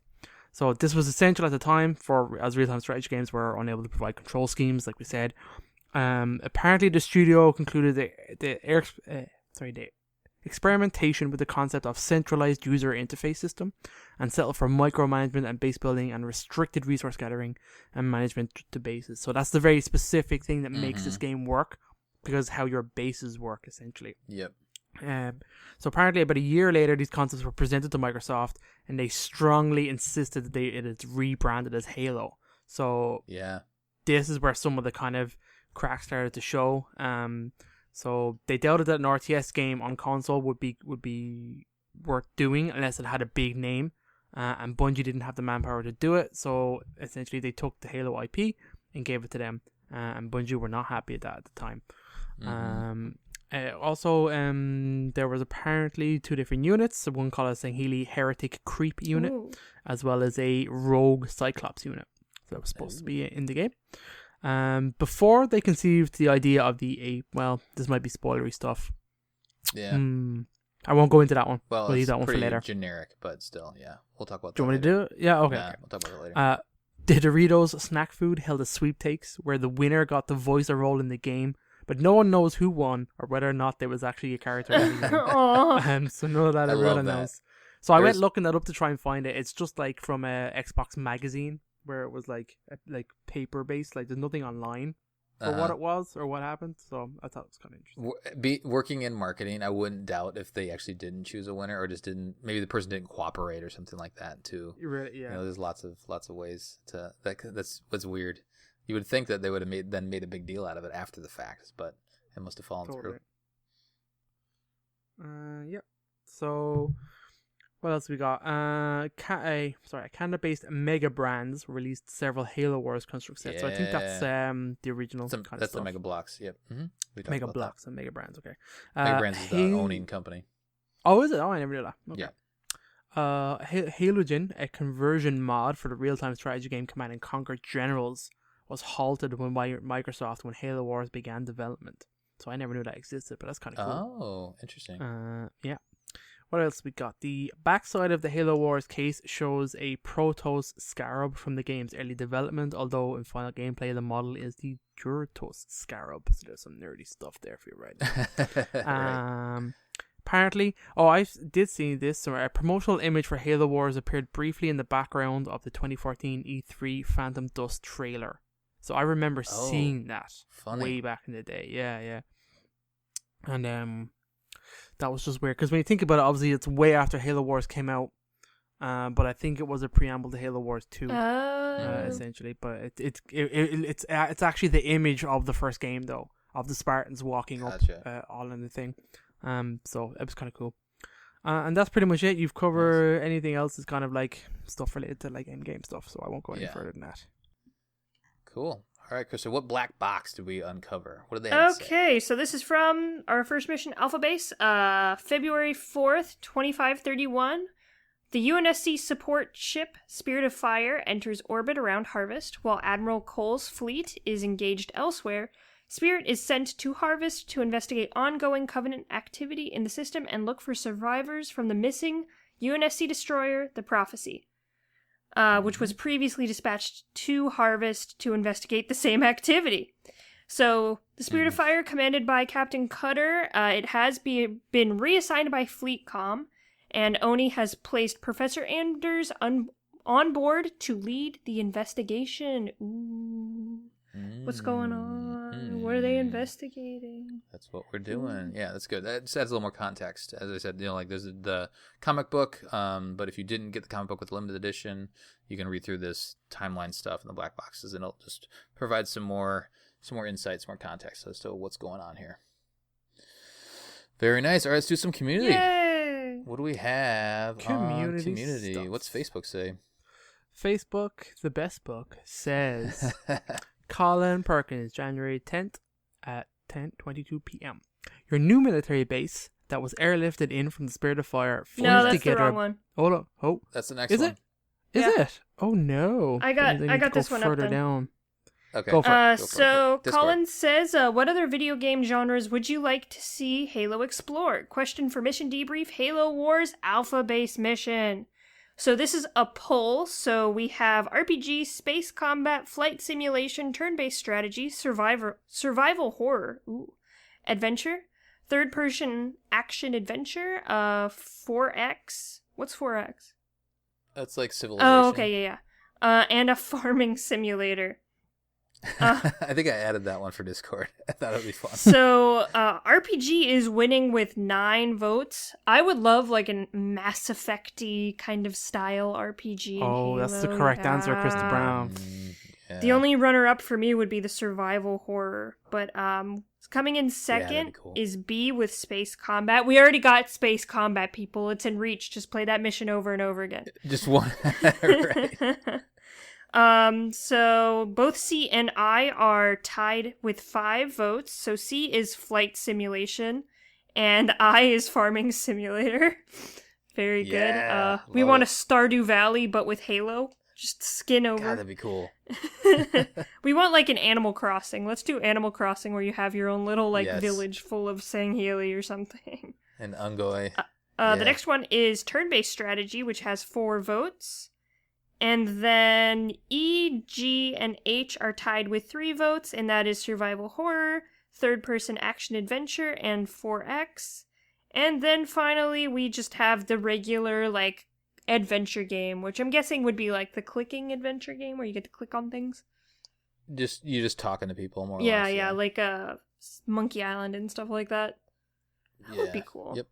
So this was essential at the time as real-time strategy games were unable to provide control schemes, like we said. Apparently, the studio concluded the experimentation with the concept of centralized user interface system and settled for micromanagement and base building and restricted resource gathering and management to bases. So that's the very specific thing that makes this game work, because how your bases work, essentially.
Yep.
So apparently about a year later, these concepts were presented to Microsoft, and they strongly insisted that it's rebranded as Halo. So this is where some of the kind of cracks started to show. So they doubted that an RTS game on console would be worth doing unless it had a big name, and Bungie didn't have the manpower to do it. So essentially, they took the Halo IP and gave it to them, and Bungie were not happy at that at the time. Also, there was apparently two different units. One called a Sangheili Heretic Creep unit, as well as a Rogue Cyclops unit. So that was supposed to be in the game. Before they conceived the idea of this might be spoilery stuff.
Yeah.
I won't go into that one.
Well,
we'll leave
it's
that one for
pretty
later.
generic, but still, yeah. We'll talk about that.
Do you want me to do it? Yeah, okay.
Yeah, we'll talk about it later.
The Doritos snack food held a sweepstakes where the winner got to voice a role in the game, but no one knows who won or whether or not there was actually a character in the game. So none of that everyone knows. So I went looking that up to try and find it. It's just like from a Xbox magazine where it was like paper based. Like there's nothing online for what it was or what happened. So I thought it was kind of interesting.
Working in marketing, I wouldn't doubt if they actually didn't choose a winner or just didn't. Maybe the person didn't cooperate or something like that too.
Really, yeah.
You know, there's lots of ways to that's what's weird. You would think that they would have made a big deal out of it after the fact, but it must have fallen through.
Yep. So, what else we got? Canada-based Mega Brands released several Halo Wars construct sets. So I think that's the original kind of stuff.
That's the Mega Blocks. Yep.
Mega Blocks and Mega Brands. Okay.
Mega Brands is the owning company.
Oh, is it? Oh, I never knew that. Okay.
Yeah.
Halogen, a conversion mod for the real-time strategy game Command and Conquer Generals, was halted when Microsoft when Halo Wars began development. So I never knew that existed, but that's kind of cool.
Oh, interesting.
Yeah. What else we got? The backside of the Halo Wars case shows a Protoss Scarab from the game's early development, although in final gameplay the model is the Duratos Scarab. So there's some nerdy stuff there for you right now. Apparently, I did see this. So a promotional image for Halo Wars appeared briefly in the background of the 2014 E3 Phantom Dust trailer. So I remember seeing that way back in the day. Yeah. And that was just weird because when you think about it, obviously it's way after Halo Wars came out. But I think it was a preamble to Halo Wars 2, essentially. But it's actually the image of the first game though, of the Spartans walking up, all in the thing. So it was kind of cool. And that's pretty much it. You've covered anything else is kind of like stuff related to like in-game stuff, so I won't go any further than that.
Cool. All right, Krysta, what black box did we uncover? What did they have to say?
Okay, so this is from our first mission, Alpha Base, February 4th, 2531. The UNSC support ship Spirit of Fire enters orbit around Harvest, while Admiral Cole's fleet is engaged elsewhere. Spirit is sent to Harvest to investigate ongoing Covenant activity in the system and look for survivors from the missing UNSC destroyer, the Prophecy, which was previously dispatched to Harvest to investigate the same activity. So, the Spirit of Fire, commanded by Captain Cutter, it has been reassigned by Fleetcom, and Oni has placed Professor Anders on board to lead the investigation. Ooh. What's going on? What are they investigating?
That's what we're doing. Yeah, that's good. That just adds a little more context. As I said, like there's the comic book, but if you didn't get the comic book with the limited edition, you can read through this timeline stuff in the black boxes, and it'll just provide some more insights, more context as to what's going on here. Very nice. All right, let's do some community.
Yay!
What do we have? Community.
Stuff.
What's Facebook say?
Facebook, the best book, says Colin Perkins, January 10th at 10:22 p.m. Your new military base that was airlifted in from the Spirit of Fire.
No, that's the wrong one.
Hold on. Oh,
that's the next
is
one.
it? Is it? Oh no!
I got this one up
further
then.
down.
Okay.
Go for it.
So Colin says, what other video game genres would you like to see Halo explore? Question for mission debrief: Halo Wars alpha-based mission. So this is a poll. So we have RPG, space combat, flight simulation, turn-based strategy, survival horror, adventure, third-person action adventure, 4X. What's 4X?
That's like Civilization.
Oh, okay, yeah. And a farming simulator.
I think I added that one for Discord. I thought it would be fun.
So, RPG is winning with 9 votes. I would love like a Mass Effect-y kind of style RPG. In
Oh, that's the
Halo.
correct answer, Krysta Brown.
Yeah.
The only runner-up for me would be the survival horror. But coming in second
cool.
is B with space combat. We already got space combat, people. It's in reach. Just play that mission over and over again.
Just one. Right.
So both C and I are tied with 5 votes. So C is flight simulation and I is farming simulator. Very
Yeah,
good. We
love
want a
it.
Stardew Valley, but with Halo. Just skin over.
God, that'd be cool.
We want like an Animal Crossing. Let's do Animal Crossing where you have your own little like
Yes.
village full of Sangheili or something.
And Ungoy.
The next one is turn-based strategy, which has 4 votes. And then E, G, and H are tied with 3 votes, and that is survival horror, third-person action-adventure, and 4X. And then finally, we just have the regular, like, adventure game, which I'm guessing would be like the clicking adventure game where you get to click on things.
You're just talking to people more or
Yeah,
less.
yeah, like Monkey Island and stuff like that. That would be cool.
Yep.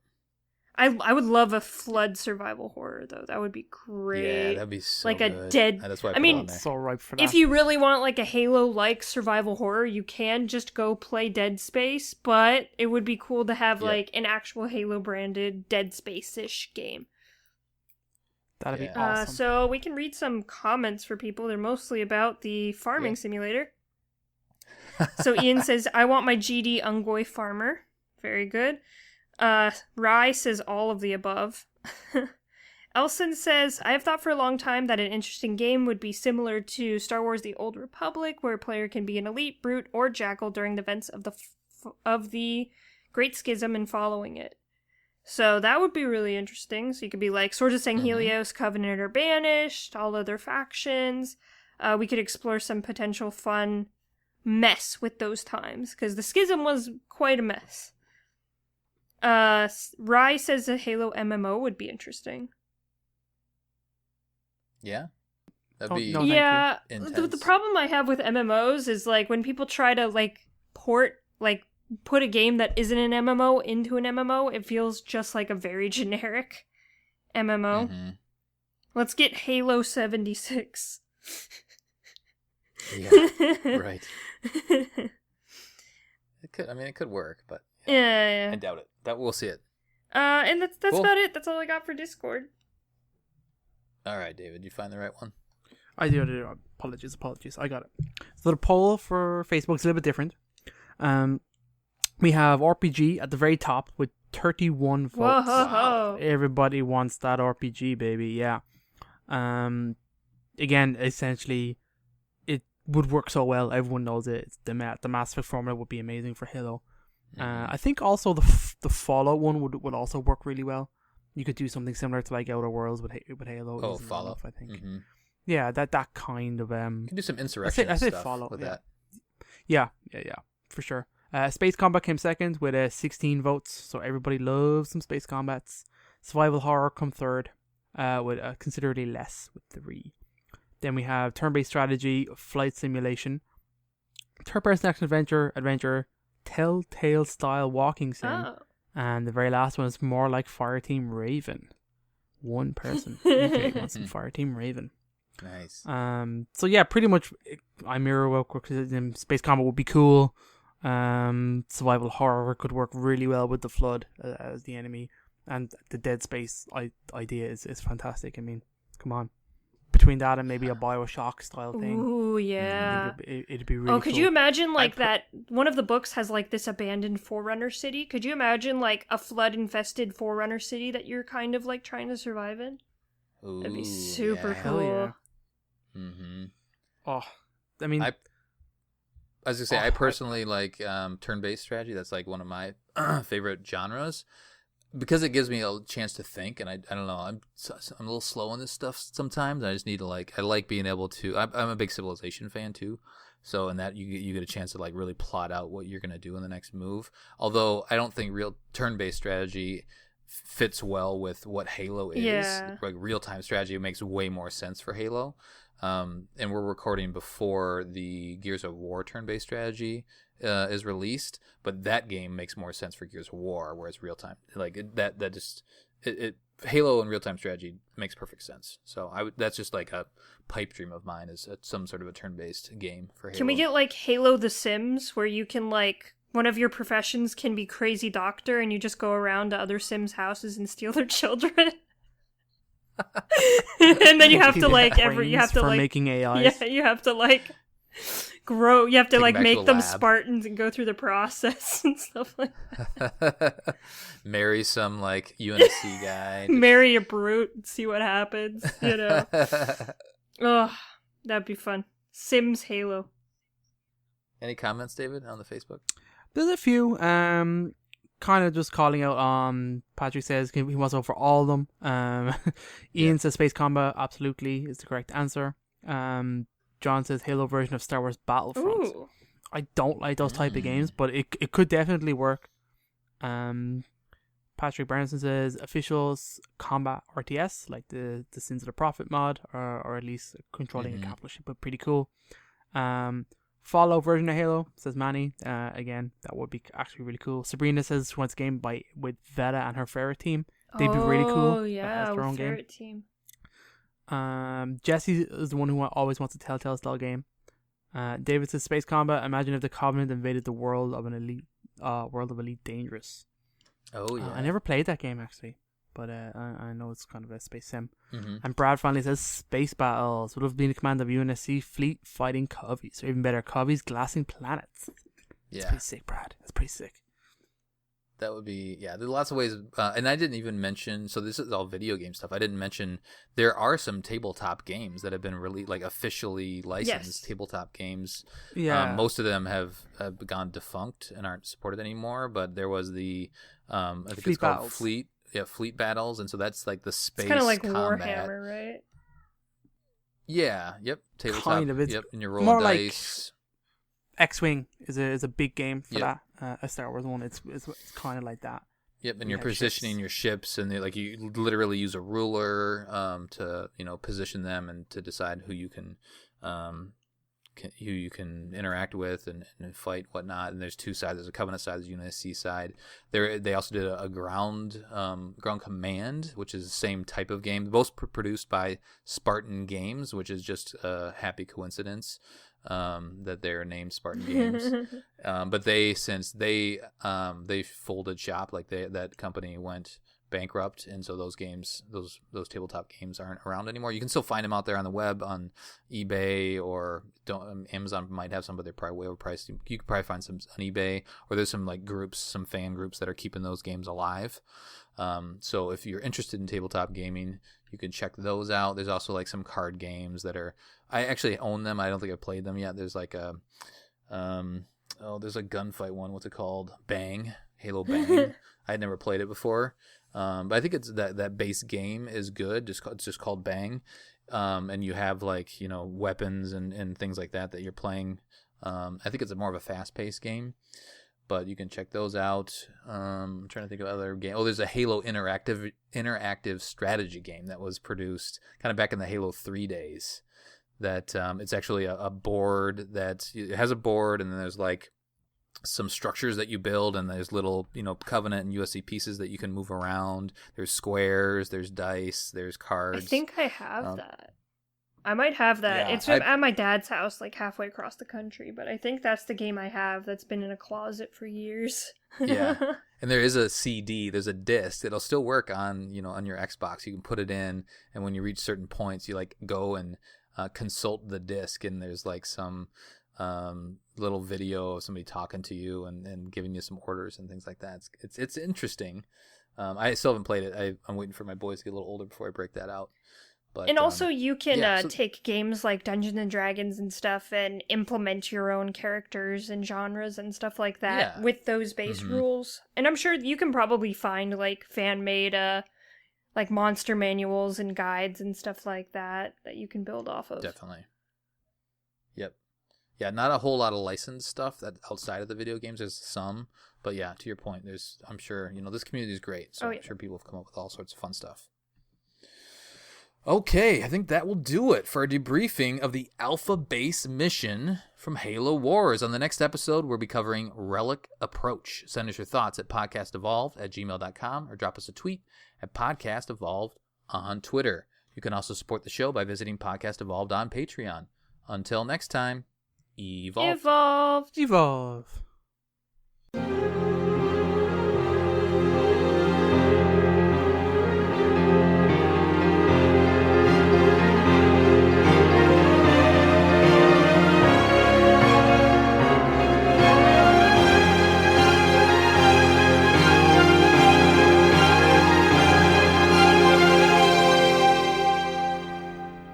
I would love a flood survival horror though. That would be great.
Yeah, that'd be so
like
good.
a dead.
That's why I
I
put
mean,
it on there.
So ripe for that.
if you really want like a Halo-like survival horror, you can just go play Dead Space, but it would be cool to have like an actual Halo-branded Dead Space-ish game.
That'd be
Yeah.
awesome.
So we can read some comments for people. They're mostly about the farming simulator. So Ian says, I want my GD Ungoy farmer. Very good. Rye says all of the above. Elson says, I have thought for a long time that an interesting game would be similar to Star Wars The Old Republic, where a player can be an elite, brute, or jackal during the events of the Great Schism and following it. So that would be really interesting. So you could be like, Swords of Sanghelios, Covenant are banished, all other factions. We could explore some potential fun mess with those times, because the Schism was quite a mess. Rye says a Halo MMO would be interesting.
Yeah? That'd
Oh,
be...
no, thank
Yeah,
you.
the
Intense.
problem I have with MMOs is like when people try to like put a game that isn't an MMO into an MMO, it feels just like a very generic MMO.
Mhm.
Let's get Halo 76.
Yeah, right. It could work, but
Yeah.
I doubt it. We'll see it.
And that's
Cool.
about it. That's all I got for Discord.
All right, David, you find the right one?
I do. Apologies. I got it. So the poll for Facebook is a little bit different. We have RPG at the very top with 31 votes.
Whoa.
Everybody wants that RPG, baby. Yeah. Again, essentially, it would work so well. Everyone knows it. It's the Mass Effect formula would be amazing for Halo. I think also the Fallout one would also work really well. You could do something similar to like Outer Worlds with Halo.
Oh, Fallout.
I think.
Mm-hmm.
Yeah, that kind of
You can do some insurrection
I say
stuff
Fallout,
with
yeah.
that.
Yeah, for sure. Space Combat came second with 16 votes, so everybody loves some space combats. Survival Horror come third with considerably less, with 3. Then we have Turn-Based Strategy, Flight Simulation, Third-Person Action Adventure, Telltale Style Walking Sim, and the very last one is more like Fireteam Raven. One person wants some Fireteam Raven.
Nice.
So yeah, pretty much I mirror what criticism. Space combat would be cool. Survival horror could work really well with the Flood as the enemy, and the Dead Space idea is fantastic. I mean, come on. Between that and maybe a BioShock style thing.
Ooh, yeah.
It'd be really
could
cool.
you imagine like that one of the books has like this abandoned Forerunner city? Could you imagine like a flood infested Forerunner city that you're kind of like trying to survive in?
Ooh,
that'd be super
yeah.
cool.
Yeah.
Mm-hmm.
Oh, I mean,
I was gonna say, I personally like turn-based strategy. That's like one of my favorite genres because it gives me a chance to think. And I don't know, I'm a little slow on this stuff sometimes. I just need to I like being able to. I'm a big Civilization fan too, so in that you get a chance to like really plot out what you're gonna do in the next move. Although I don't think real turn-based strategy fits well with what Halo is.
Yeah.
Like real-time strategy makes way more sense for Halo. And we're recording before the Gears of War turn-based strategy is released, but that game makes more sense for Gears of War, whereas real-time, Halo and real-time strategy makes perfect sense. So that's just like a pipe dream of mine, is some sort of a turn-based game for Halo.
Can we get like Halo The Sims, where you can like one of your professions can be crazy doctor, and you just go around to other Sims' houses and steal their children? And then you have to like
making AIs.
Yeah, you have to like grow. You have to like make them
lab.
Spartans and go through the process and stuff like that.
Marry some like UNSC guy.
Marry a brute and see what happens. You know. Oh, that'd be fun. Sims Halo.
Any comments, David, on the Facebook?
There's a few. Kind of just calling out on Patrick says he wants to go for all of them. Ian says Space Combat absolutely is the correct answer. John says Halo version of Star Wars Battlefront.
Ooh.
I don't like those type of games, but it could definitely work. Patrick Bernson says officials combat RTS like the Sins of the Prophet mod, or at least controlling a capital ship, but pretty cool. Fallout version of Halo, says Manny. Again, that would be actually really cool. Sabrina says she wants a game with Veta and her ferret team. They'd be really cool.
Oh yeah,
as their own
ferret team.
Jesse is the one who always wants a Telltale style game. David says Space Combat. Imagine if the Covenant invaded the world of Elite Dangerous.
Oh yeah,
I never played that game actually, but I know it's kind of a space sim.
Mm-hmm.
And Brad finally says Space Battles would have been in command of UNSC fleet fighting Covies, or even better, Covies glassing planets.
Yeah,
that's pretty sick, Brad. That's pretty sick.
That would be, yeah, there's lots of ways, and I didn't even mention, so this is all video game stuff, I didn't mention there are some tabletop games that have been really, like, officially licensed tabletop games.
Yeah.
Most of them have gone defunct and aren't supported anymore, but there was the, I think
Fleet
it's called
Battles.
Fleet Battles, and so that's like the space
It's kind of like
combat.
Warhammer, right?
Yeah, yep, tabletop,
Kind of, it's
yep, and you're rolling
more like
dice.
X-Wing is a big game for
Yep.
that. A Star Wars one. It's kind of like that.
Yep, and
You
you're
have
positioning
ships.
your ships, and like you literally use a ruler to position them and to decide who you can interact with and fight whatnot. And there's two sides: there's a Covenant side, there's a UNSC side. They also did a ground command, which is the same type of game, both produced by Spartan Games, which is just a happy coincidence that they're named Spartan Games. But since they folded shop, like that company went bankrupt, and so those games, those tabletop games aren't around anymore. You can still find them out there on the web, on eBay, or Amazon might have some, but they're probably way overpriced. You can probably find some on eBay, or there's some like groups, some fan groups that are keeping those games alive. So if you're interested in tabletop gaming, you can check those out. There's also like some card games that are, I actually own them. I don't think I've played them yet. There's like a there's a gunfight one. What's it called? Bang. Halo Bang. I had never played it before. But I think it's that base game is good. It's just called Bang. And you have like, you know, weapons and things like that you're playing. I think it's more of a fast-paced game, but you can check those out. I'm trying to think of other games. Oh, there's a Halo interactive strategy game that was produced kind of back in the Halo 3 days. That it's actually a board that it has a board, and then there's like some structures that you build, and there's little, you know, Covenant and USC pieces that you can move around. There's squares, there's dice, there's cards.
I think I have that. I might have that.
Yeah,
it's at my dad's house, like halfway across the country, but I think that's the game I have that's been in a closet for years.
Yeah. And there is a CD, there's a disc. It'll still work on, you know, on your Xbox. You can put it in, and when you reach certain points, you like go and consult the disc, and there's like some little video of somebody talking to you and giving you some orders and things like that. It's interesting. I still haven't played it. I'm waiting for my boys to get a little older before I break that out. But,
and also you can
so
take games like Dungeons and Dragons and stuff and implement your own characters and genres and stuff like that with those base rules. And I'm sure you can probably find like fan-made like monster manuals and guides and stuff like that you can build off of.
Definitely. Yep. Yeah, not a whole lot of licensed stuff that outside of the video games. There's some, but yeah, to your point, I'm sure, you know, this community is great, so I'm sure people have come up with all sorts of fun stuff. Okay, I think that will do it for our debriefing of the Alpha Base mission from Halo Wars. On the next episode, we'll be covering Relic Approach. Send us your thoughts at podcastevolved@gmail.com or drop us a tweet at podcastevolved on Twitter. You can also support the show by visiting Podcast Evolved on Patreon. Until next time, evolve.
Evolve.